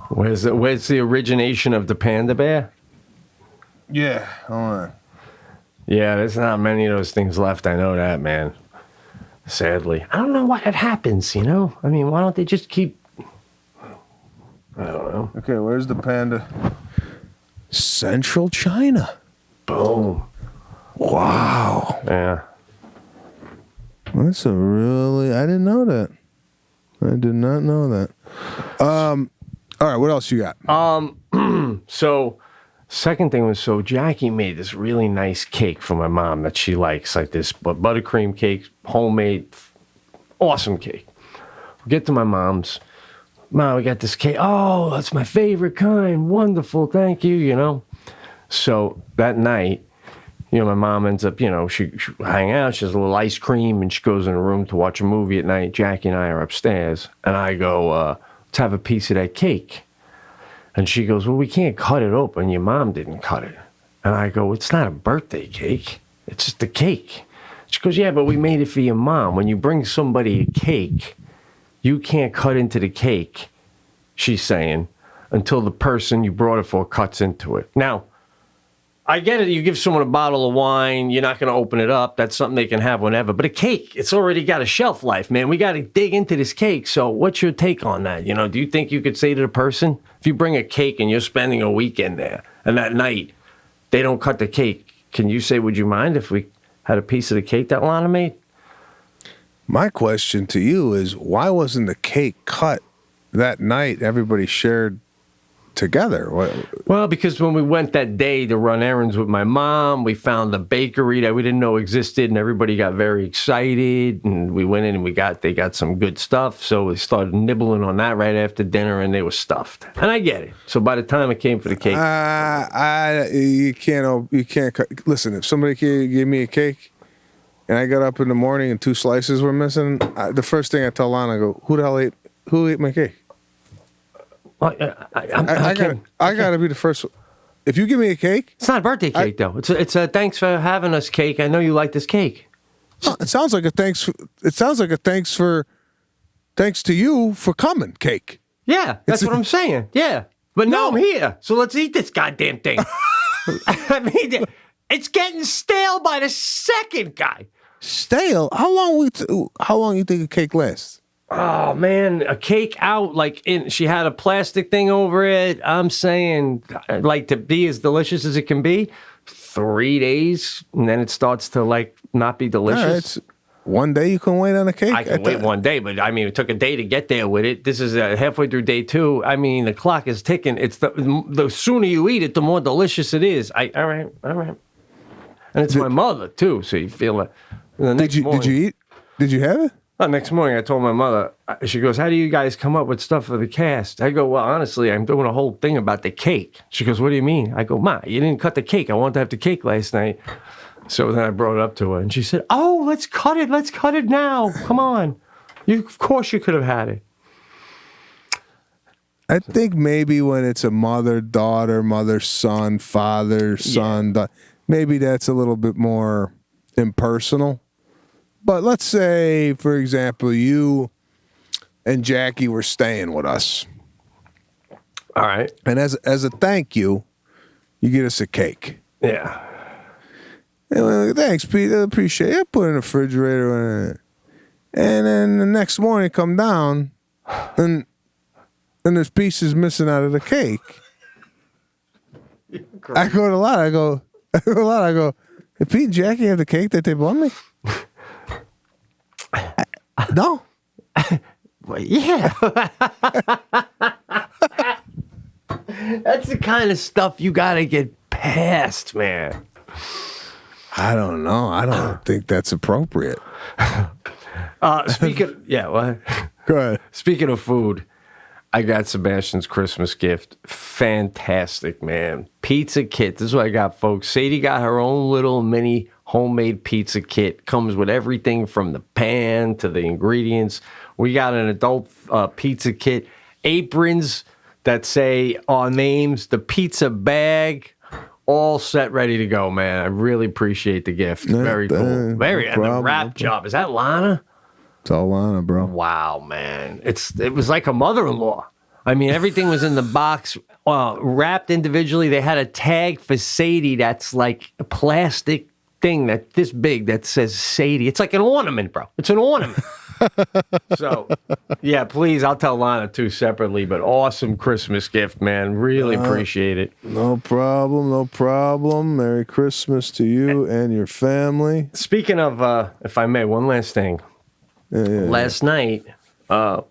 Where's the origination of the panda bear?
Yeah, hold on.
Yeah, there's not many of those things left. I know that, man. Sadly. I don't know why that happens, you know? I mean, why don't they just keep... I don't know.
Okay, where's the panda? Central China.
Boom.
Wow.
Yeah.
That's a really... I didn't know that. I did not know that. All right, what else you got?
So... Second thing was, so Jackie made this really nice cake for my mom that she likes, like this buttercream cake, homemade, awesome cake. We get to my mom's. Mom, we got this cake. Oh, that's my favorite kind. Wonderful, thank you, you know. So that night, you know, my mom ends up, you know, she hang out, she has a little ice cream, and she goes in her room to watch a movie at night. Jackie and I are upstairs, and I go, let's have a piece of that cake. And she goes, well, we can't cut it open. Your mom didn't cut it. And I go, it's not a birthday cake. It's just a cake. She goes, yeah, but we made it for your mom. When you bring somebody a cake, you can't cut into the cake, she's saying, until the person you brought it for cuts into it. Now, I get it. You give someone a bottle of wine, you're not going to open it up. That's something they can have whenever. But a cake, it's already got a shelf life, man. We got to dig into this cake. So what's your take on that? You know, do you think you could say to the person, if you bring a cake and you're spending a weekend there, and that night they don't cut the cake, can you say, would you mind if we had a piece of the cake that Lana made?
My question to you is, why wasn't the cake cut that night? Everybody shared together.
Well, because when we went that day to run errands with my mom, we found the bakery that we didn't know existed, and everybody got very excited. And we went in and they got some good stuff. So we started nibbling on that right after dinner, and they were stuffed. And I get it. So by the time it came for the cake,
you can't. Listen, if somebody gave me a cake, and I got up in the morning and 2 slices were missing, the first thing I tell Lana, I go, who ate my cake? I gotta be the first. If you give me a cake,
it's not a birthday cake though. It's a thanks for having us cake. I know you like this cake.
It sounds like a thanks. It sounds like a thanks to you for coming cake.
Yeah, that's what I'm saying. Yeah, but now I'm here, so let's eat this goddamn thing. I mean, it's getting stale by the second, guy.
Stale? How long you think a cake lasts?
Oh man, a cake out she had a plastic thing over it. I'm saying, like, to be as delicious as it can be, 3 days, and then it starts to not be delicious.
One day you can wait on a cake.
I can wait one day, but I mean, it took a day to get there with it. This is halfway through day 2. I mean, the clock is ticking. It's the sooner you eat it, the more delicious it is. All right, and it's my mother too, so you feel it.
Did you eat? Did you have it?
Next morning, I told my mother, she goes, how do you guys come up with stuff for the cast? I go, well, honestly, I'm doing a whole thing about the cake. She goes, what do you mean? I go, Ma, you didn't cut the cake. I wanted to have the cake last night. So then I brought it up to her, and she said, "Oh, let's cut it. Let's cut it now. Come on. Of course you could have had it."
I think maybe when it's a mother-daughter, mother-son, father-son, maybe that's a little bit more impersonal. But let's say, for example, you and Jackie were staying with us.
All right.
And as a thank you, you get us a cake.
Yeah.
And we're like, thanks, Pete. I appreciate it. Put it in the refrigerator. And then the next morning, come down, and there's pieces missing out of the cake. I go to Lana. I go, hey, Pete and Jackie have the cake that they bought me? No.
Well, yeah. That's the kind of stuff you got to get past, man.
I don't know. I don't think that's appropriate.
What?
Go ahead.
Speaking of food, I got Sebastian's Christmas gift. Fantastic, man. Pizza kit. This is what I got, folks. Sadie got her own little mini homemade pizza kit. Comes with everything from the pan to the ingredients. We got an adult pizza kit. Aprons that say our names. The pizza bag. All set, ready to go, man. I really appreciate the gift. Very cool. And the wrap job. Is that Lana?
It's all Lana, bro.
Wow, man. It was like a mother-in-law. I mean, everything was in the box, wrapped individually. They had a tag for Sadie that's like a plastic thing that's this big that says Sadie. It's like an ornament, bro. It's an ornament. So, yeah, please, I'll tell Lana too separately, but awesome Christmas gift, man. Really appreciate it.
No problem, no problem. Merry Christmas to you and your family.
Speaking of, if I may, one last thing. Last night,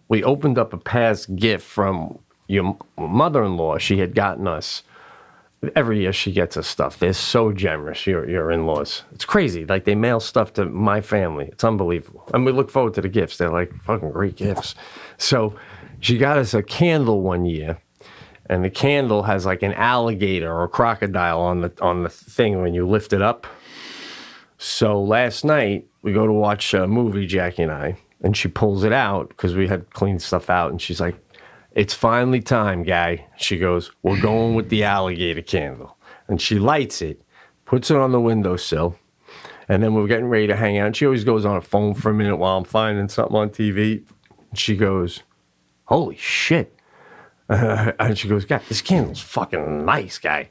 we opened up a past gift from your mother-in-law. She had gotten us. Every year she gets us stuff. They're so generous, your in-laws. It's crazy. Like, they mail stuff to my family. It's unbelievable. And we look forward to the gifts. They're like fucking great gifts. So she got us a candle one year. And the candle has like an alligator or a crocodile on the thing when you lift it up. So last night, we go to watch a movie, Jackie and I, and she pulls it out because we had cleaned stuff out. And she's like, "It's finally time, guy." She goes, "We're going with the alligator candle." And she lights it, puts it on the windowsill, and then we're getting ready to hang out. She always goes on a phone for a minute while I'm finding something on TV. And she goes, "Holy shit." And she goes, "God, this candle's fucking nice, guy.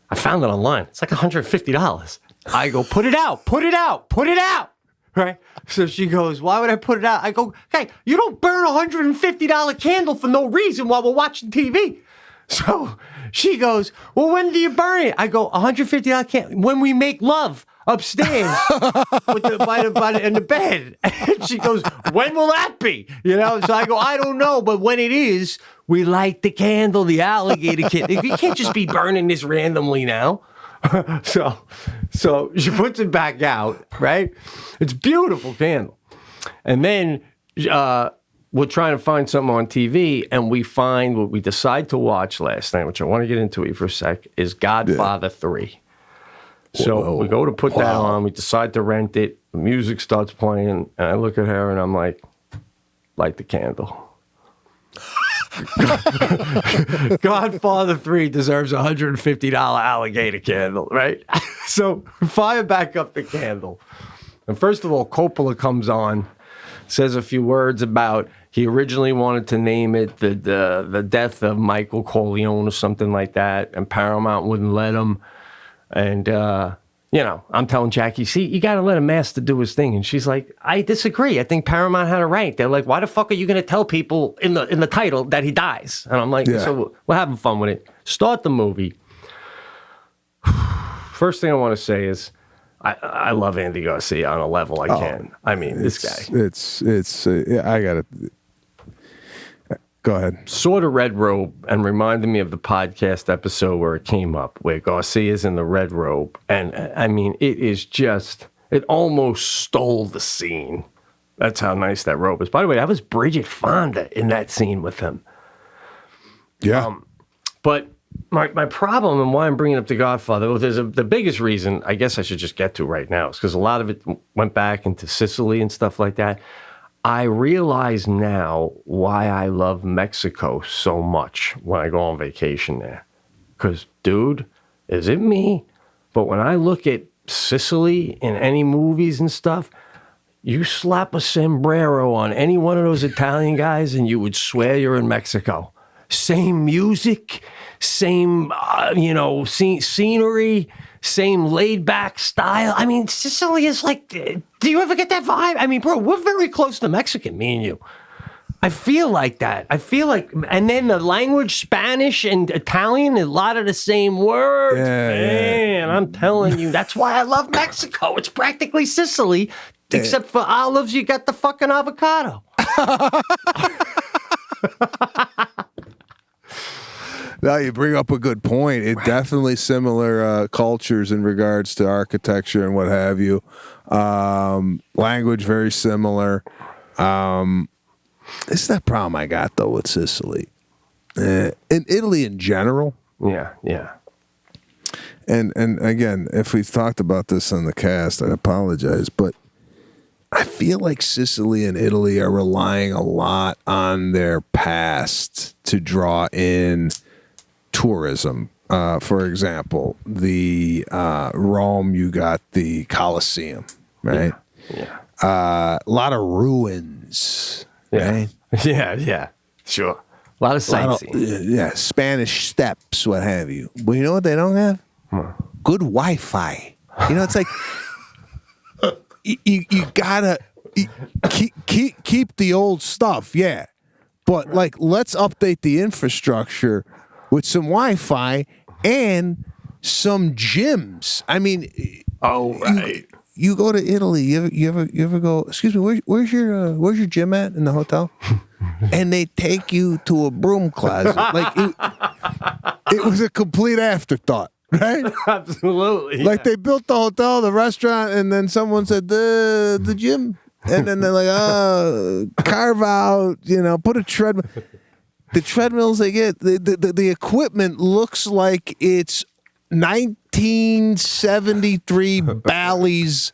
I found it online. It's like $150. I go, "Put it out, put it out, put it out." Right? So she goes, "Why would I put it out?" I go, "Hey, you don't burn a $150 candle for no reason while we're watching TV. So she goes, "Well, when do you burn it?" I go, $150 candle when we make love upstairs with in the bed. And she goes, "When will that be?" You know? So I go, "I don't know, but when it is, we light the candle, the alligator candle. You can't just be burning this randomly now." So she puts it back out, right? It's a beautiful candle. And then we're trying to find something on TV, and we find what we decide to watch last night, which I want to get into it for a sec, is Godfather 3. So we go to put that on. We decide to rent it. The music starts playing, and I look at her, and I'm like, "Light the candle." Godfather 3 deserves a $150 alligator candle, right? So fire back up the candle. And first of all, Coppola comes on, says a few words about he originally wanted to name it the death of Michael Corleone or something like that, and Paramount wouldn't let him. And I'm telling Jackie, "See, you got to let a master do his thing." And she's like, "I disagree. I think Paramount had it right." They're like, "Why the fuck are you going to tell people in the title that he dies?" And I'm like, "So we're having fun with it." Start the movie. First thing I want to say is I love Andy Garcia on a level I can. I mean, this guy. I got to... Go ahead. Sort of red robe and reminded me of the podcast episode where it came up, where Garcia's in the red robe. And I mean, it almost stole the scene. That's how nice that robe is. By the way, that was Bridget Fonda in that scene with him.
Yeah.
But My problem and why I'm bringing up The Godfather, well, the biggest reason I guess I should just get to right now is because a lot of it went back into Sicily and stuff like that. I realize now why I love Mexico so much when I go on vacation there. Because, dude, is it me? But when I look at Sicily in any movies and stuff, you slap a sombrero on any one of those Italian guys and you would swear you're in Mexico. Same music, same, scenery, same laid-back style. I mean, Sicily is like, do you ever get that vibe? I mean, bro, we're very close to Mexican, me and you. I feel like that. And then the language, Spanish and Italian, a lot of the same words. Man, I'm telling you, that's why I love Mexico. It's practically Sicily, except for olives, you got the fucking avocado.
No, you bring up a good point. It definitely similar cultures in regards to architecture and what have you. Language very similar. This is that problem I got though with Sicily, in Italy in general.
Yeah.
And again, if we've talked about this on the cast, I apologize, but I feel like Sicily and Italy are relying a lot on their past to draw in tourism. For example, the Rome, you got the Colosseum, right?
Yeah.
A lot of ruins, right?
Yeah. Sure. A lot of sightseeing.
Spanish steps, what have you. But you know what they don't have? Good Wi-Fi. You know, it's like you gotta keep the old stuff, yeah. But like, let's update the infrastructure with some Wi-Fi and some gyms. I mean,
right.
You go to Italy. You ever go? Excuse me. Where's your gym at in the hotel? And they take you to a broom closet. Like it was a complete afterthought, right?
Absolutely.
Like they built the hotel, the restaurant, and then someone said the gym, and then they're like, carve out, put a treadmill. The treadmills they get, the equipment looks like it's 1973 Bally's.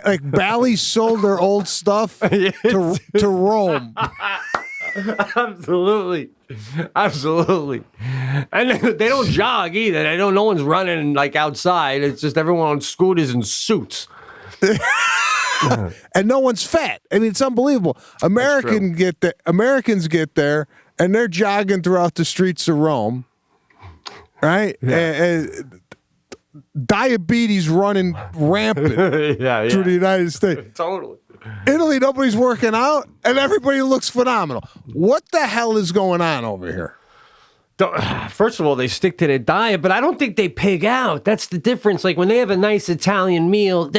Like Bally's sold their old stuff to Rome.
Absolutely. And they don't jog either. No one's running like outside. It's just everyone on scooters and suits.
And no one's fat. I mean, it's unbelievable. Americans get there and they're jogging throughout the streets of Rome, right? Yeah. And diabetes running rampant through the United States.
Totally.
Italy, nobody's working out, and everybody looks phenomenal. What the hell is going on over here?
First of all, they stick to their diet, but I don't think they pig out. That's the difference. Like when they have a nice Italian meal,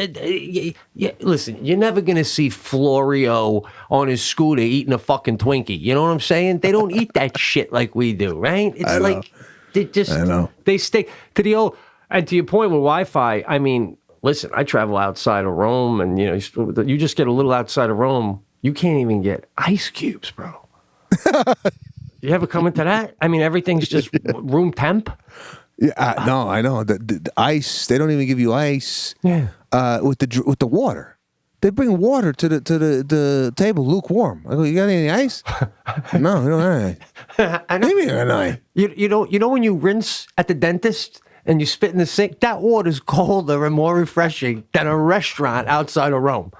listen, you're never going to see Florio on his scooter eating a fucking Twinkie. You know what I'm saying? They don't eat that shit like we do, right? It's like they stick to the old. And to your point with Wi-Fi, I mean, listen, I travel outside of Rome, and you just get a little outside of Rome, you can't even get ice cubes, bro. You ever come into that? I mean, everything's just room temp.
Yeah, no, I know. The ice, they don't even give you ice.
Yeah.
With the water, they bring water to the table lukewarm. I go, you got any ice? No, we don't have any.
I know.
Maybe I know.
You know when you rinse at the dentist and you spit in the sink, that water's colder and more refreshing than a restaurant outside of Rome.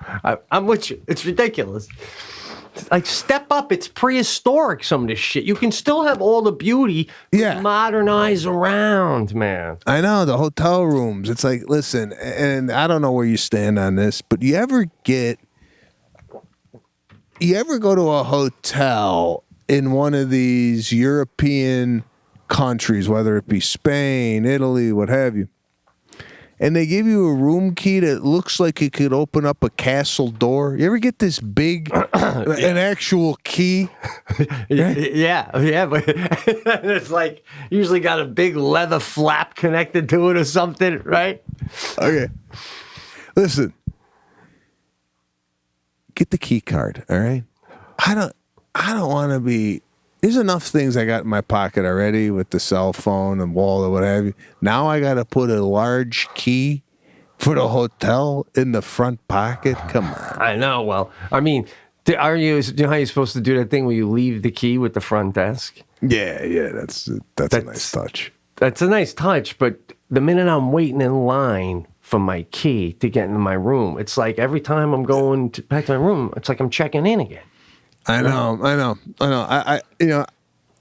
I'm with you. It's ridiculous. Like, step up. It's prehistoric, some of this shit. You can still have all the beauty, modernize around, man.
I know, the hotel rooms. It's like, listen, and I don't know where you stand on this, but you ever go to a hotel in one of these European countries, whether it be Spain, Italy, what have you, and they give you a room key that looks like it could open up a castle door? You ever get this big, an actual key?
Yeah, but it's like usually got a big leather flap connected to it or something, right?
Okay. Listen, get the key card, all right? I don't want to be there's enough things I got in my pocket already with the cell phone and wallet, what have you. Now I got to put a large key for the hotel in the front pocket. Come on.
I know. Well, I mean, you know how you're supposed to do that thing where you leave the key with the front desk?
Yeah, that's a nice touch.
That's a nice touch, but the minute I'm waiting in line for my key to get into my room, it's like every time I'm going back to my room, it's like I'm checking in again.
I know. I a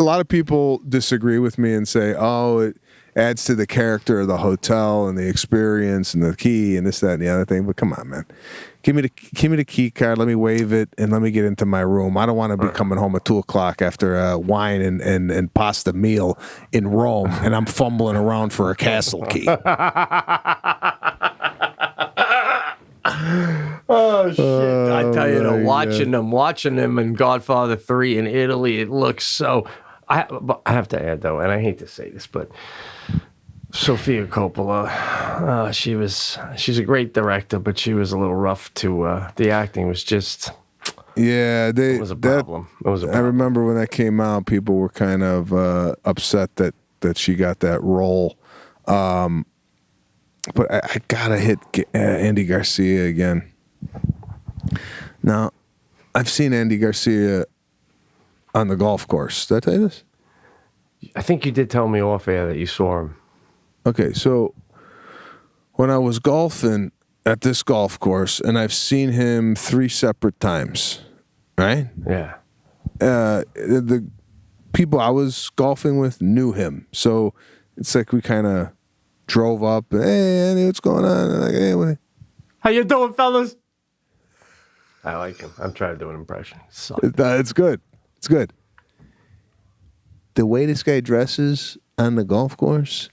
lot of people disagree with me and say, "Oh, it adds to the character of the hotel and the experience and the key and this, that, and the other thing." But come on, man, give me the key card. Let me wave it and let me get into my room. I don't want to be coming home at 2:00 after a wine and pasta meal in Rome, and I'm fumbling around for a castle key.
Oh shit! I tell you, watching them in Godfather 3 in Italy, it looks so. I have to add though, and I hate to say this, but Sofia Coppola, she's a great director, but she was a little rough to. The acting was just.
Yeah,
it was a problem.
I remember when that came out, people were kind of upset that she got that role. But I gotta hit Andy Garcia again. Now, I've seen Andy Garcia on the golf course. Did I tell you this?
I think you did tell me off air that you saw him.
Okay, so when I was golfing at this golf course, and I've seen him 3 separate times, right?
Yeah.
The people I was golfing with knew him, so it's like we kind of drove up. Hey, Andy, what's going on? And like, hey, what?
How you doing, fellas? I like him. I'm trying to do an impression.
It's good. It's good. The way this guy dresses on the golf course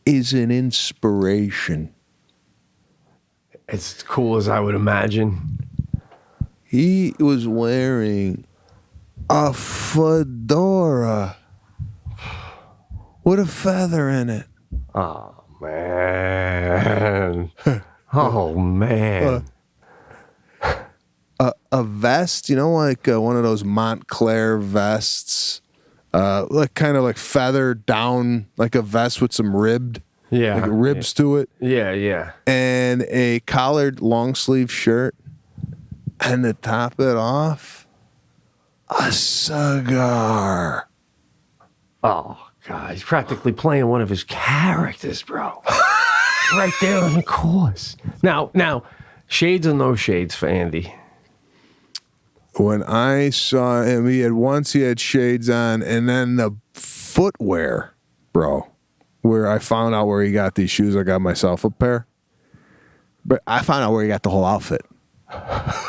is an inspiration.
It's as cool as I would imagine.
He was wearing a fedora with a feather in it.
Oh, man. Oh, man.
A vest, like one of those Montclair vests, like kind of like feathered down, like a vest with some ribs to it.
Yeah.
And a collared long sleeve shirt, and to top it off, a cigar.
Oh, God, he's practically playing one of his characters, bro. Right there on the course. Now, shades or no shades for Andy?
When I saw him, he had shades on, and then the footwear, bro, where I found out where he got these shoes. I got myself a pair. But I found out where he got the whole outfit.
I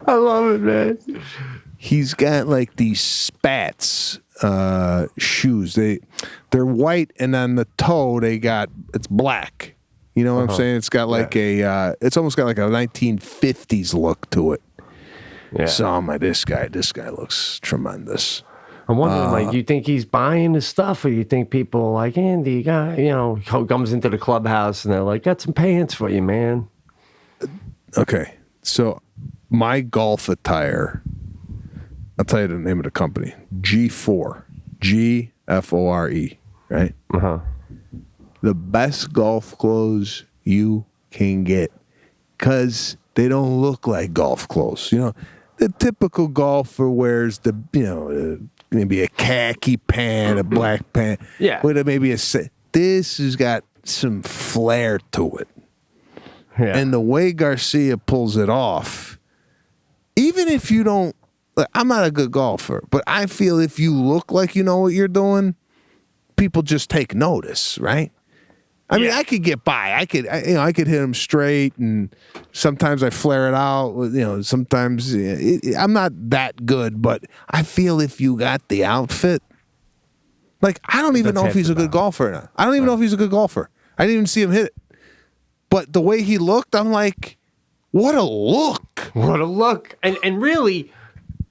love it, man.
He's got like these Spats shoes. They're white, and on the toe it's black. You know what I'm saying? It's got like it's almost got like a 1950s look to it.
Yeah.
So I'm like, this guy looks tremendous.
I'm wondering, do you think he's buying the stuff, or do you think people are like, Andy, comes into the clubhouse and they're like, got some pants for you, man?
Okay, so my golf attire, I'll tell you the name of the company, G4, G-F-O-R-E, right?
Uh-huh.
The best golf clothes you can get, because they don't look like golf clothes. The typical golfer wears maybe a khaki pant, a black pant, with maybe this has got some flair to it. Yeah. And the way Garcia pulls it off, even if you don't, I'm not a good golfer, but I feel if you look like you know what you're doing, people just take notice, right? I mean, I could get by. I could hit them straight, and sometimes I flare it out. Sometimes I'm not that good, but I feel if you got the outfit, like I don't even know if he's a good golfer or not. I don't even know if he's a good golfer. I didn't even see him hit it, but the way he looked, I'm like, what a look!
What a look! And really,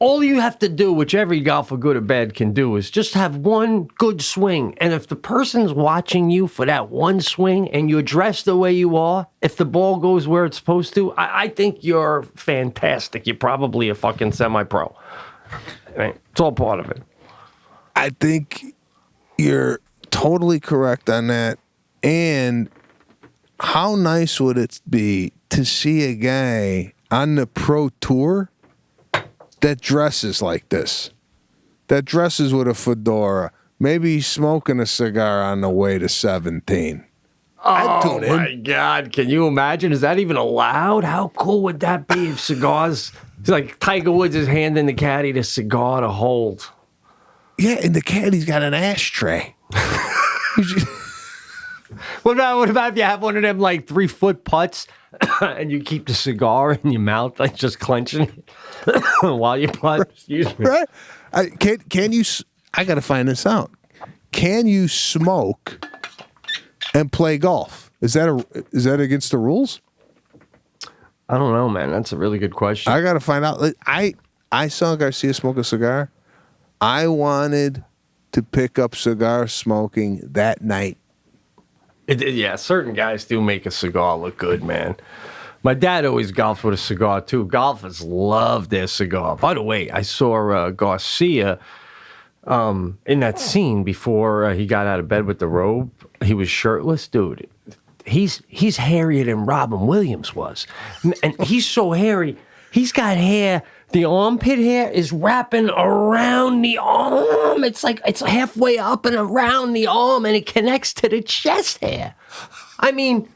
all you have to do, which every golfer, good or bad, can do, is just have one good swing. And if the person's watching you for that one swing and you're dressed the way you are, if the ball goes where it's supposed to, I think you're fantastic. You're probably a fucking semi-pro. Right? It's all part of it.
I think you're totally correct on that. And how nice would it be to see a guy on the pro tour that dresses like this, that dresses with a fedora, maybe he's smoking a cigar on the way to 17.
Oh, my God. Can you imagine? Is that even allowed? How cool would that be if cigars... It's like Tiger Woods is handing the caddy the cigar to hold.
Yeah, and the caddy's got an ashtray.
What about if you have one of them, like, 3-foot putts and you keep the cigar in your mouth, like, just clenching it while you putt? Excuse me.
Right? Can you... I got to find this out. Can you smoke and play golf? Is that against the rules?
I don't know, man. That's a really good question.
I got to find out. I saw Garcia smoke a cigar. I wanted to pick up cigar smoking that night.
Yeah, certain guys do make a cigar look good, man. My dad always golfed with a cigar, too. Golfers love their cigar. By the way, I saw Garcia in that scene before he got out of bed with the robe. He was shirtless, dude. He's hairier than Robin Williams was. And he's so hairy, he's got hair. The armpit hair is wrapping around the arm. It's like it's halfway up and around the arm, and it connects to the chest hair. I mean,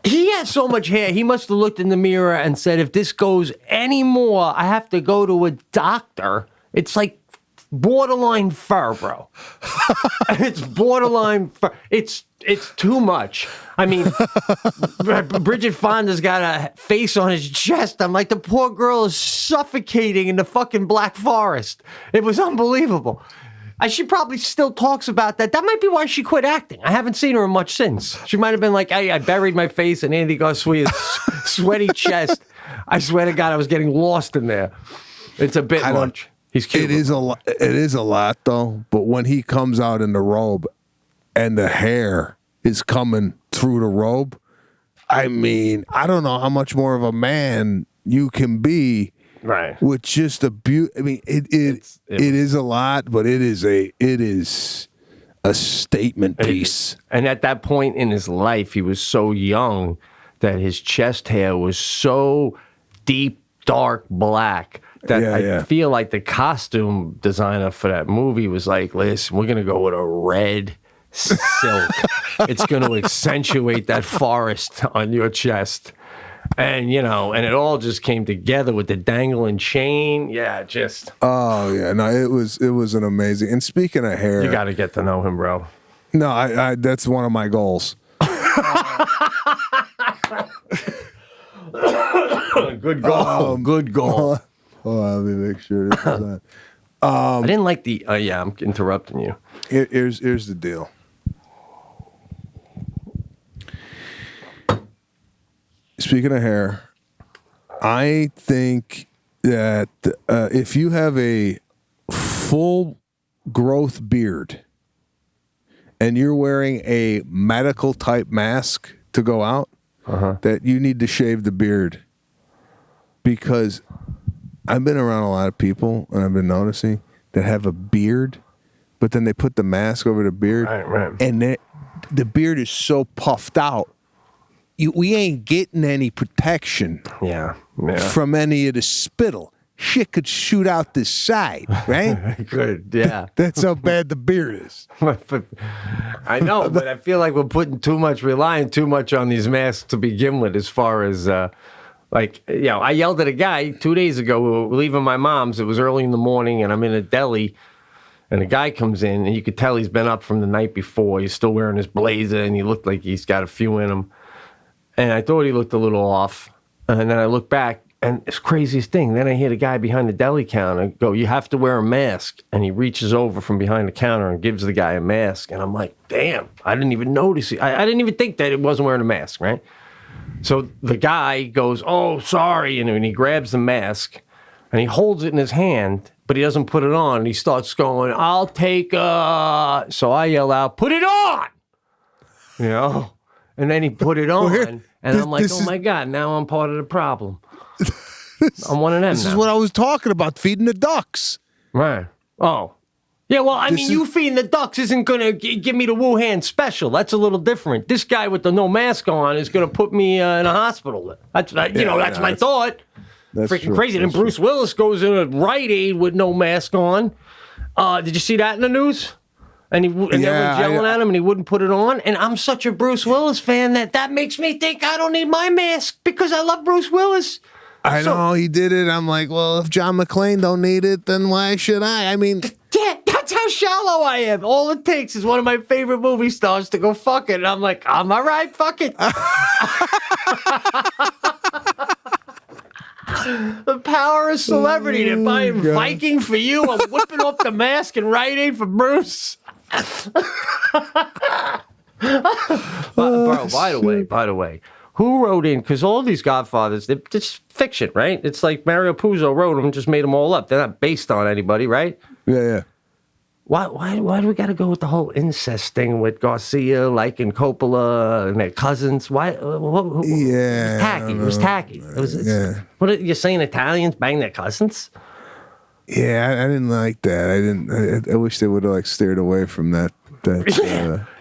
he has so much hair. He must have looked in the mirror and said, if this goes any more, I have to go to a doctor. It's like borderline fur, bro. It's borderline fur. It's too much. I mean, Bridget Fonda's got a face on his chest. I'm like, the poor girl is suffocating in the fucking Black Forest. It was unbelievable. She probably still talks about that. That might be why she quit acting. I haven't seen her much since. She might have been like, hey, I buried my face in Andy Garcia's sweaty chest. I swear to God, I was getting lost in there. It's a bit much. He's cute.
It is a lot. It is a lot, though. But when he comes out in the robe and the hair is coming through the robe, I mean, I don't know how much more of a man you can be,
right?
With just a beauty. I mean, it is a lot, but it is a statement piece.
And at that point in his life, he was so young that his chest hair was so deep, dark black that I feel like the costume designer for that movie was like, listen, we're going to go with a red silk. It's going to accentuate that forest on your chest. And, and it all just came together with the dangling chain. Yeah, just.
Oh, yeah. No, it was an amazing. And speaking of hair.
You got to get to know him, bro.
No, I that's one of my goals.
Good goal. Good goal.
Let me make sure this is on.
I didn't like the. I'm interrupting you.
Here's the deal. Speaking of hair, I think that if you have a full growth beard and you're wearing a medical type mask to go out, that you need to shave the beard. Because I've been around a lot of people and I've been noticing that have a beard, but then they put the mask over the beard,
right.
And the beard is so puffed out. We ain't getting any protection from any of the spittle. Shit could shoot out the side, right?
Good, yeah.
That's how bad the beard is.
I know, but I feel like we're relying too much on these masks to begin with as far as, I yelled at a guy 2 days ago. We were leaving my mom's. It was early in the morning, and I'm in a deli, and a guy comes in, and you could tell he's been up from the night before. He's still wearing his blazer, and he looked like he's got a few in him. And I thought he looked a little off. And then I look back, and it's the craziest thing. Then I hear the guy behind the deli counter go, you have to wear a mask. And he reaches over from behind the counter and gives the guy a mask. And I'm like, damn, I didn't even notice it. I didn't even think that it wasn't wearing a mask, right? So the guy goes, oh, sorry. And he grabs the mask. and he holds it in his hand, but he doesn't put it on. And he starts going, "I'll take So I yell out, "Put it on!" You know? And then he put it on. And I'm like, oh my God, now I'm part of the problem. I'm one of them
This
now.
is what I was talking about, feeding the ducks.
Right. Oh. Yeah, well, I mean, you feeding the ducks isn't going to give me the Wuhan special. That's a little different. This guy with the no mask on is going to put me in a hospital. That's my thought.
That's
freaking
true.
crazy. And Bruce Willis goes in a Rite Aid with no mask on. Did you see that in the news? And everyone's yelling at him, and he wouldn't put it on. And I'm such a Bruce Willis fan that makes me think I don't need my mask because I love Bruce Willis.
I know he did it. I'm like, well, if John McClane don't need it, then why should I? I mean,
yeah, that's how shallow I am. All it takes is one of my favorite movie stars to go fuck it. And I'm like, I'm all right, fuck it. The power of celebrity. They're buying Viking for you. I'm whipping off the mask and Rite Aid for Bruce. Bro, by the way, who wrote in? Because all these Godfathers, they're just fiction, right? It's like Mario Puzo wrote them and just made them all up. They're not based on anybody, right?
yeah.
Why do we got to go with the whole incest thing with Garcia, like and Coppola and their cousins? Why? It was tacky. It was tacky. What you're saying? Italians bang their cousins?
Yeah, I didn't like that. I wish they would have steered away from that.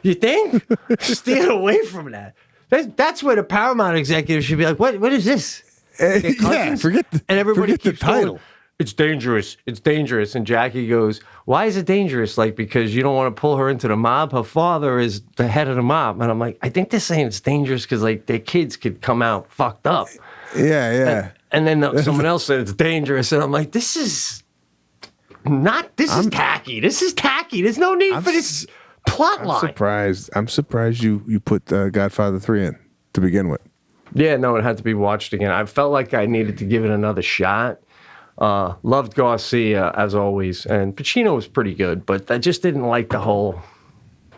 You think? Steer away from that. That's where the Paramount executive should be like, what is this?
Forget the title.
Going, it's dangerous. It's dangerous. And Jackie goes, why is it dangerous? Like, because you don't want to pull her into the mob. Her father is the head of the mob. And I'm like, I think they're saying it's dangerous because like their kids could come out fucked up.
Yeah.
And then someone else said it's dangerous. And I'm like, this is tacky. This is tacky. There's no need for this plot line.
I'm surprised you put Godfather 3 in to begin with.
Yeah, no, it had to be watched again. I felt like I needed to give it another shot. Loved Garcia, as always. And Pacino was pretty good, but I just didn't like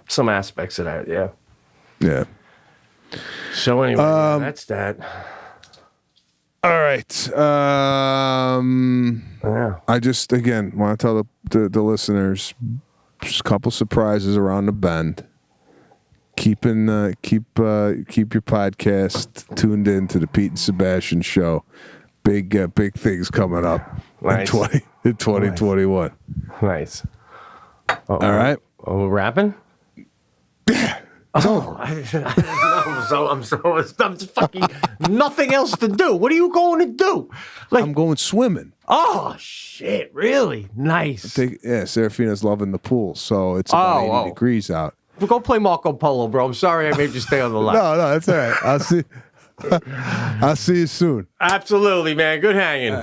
some aspects of that, yeah.
Yeah.
So anyway, that's that.
All right.
Yeah.
I just, again, want to tell the listeners, just a couple surprises around the bend. Keep your podcast tuned in to the Pete and Sebastian show. Big things coming up in 2021.
Nice.
All right.
Oh, we're rapping? Oh, I'm fucking nothing else to do. What are you going to do? Like,
I'm going swimming.
Oh shit! Really nice.
Serafina's loving the pool, so it's about 80 degrees out.
We'll go play Marco Polo, bro. I'm sorry I made you stay on the line.
No, that's all right. I'll see you soon.
Absolutely, man. Good hanging.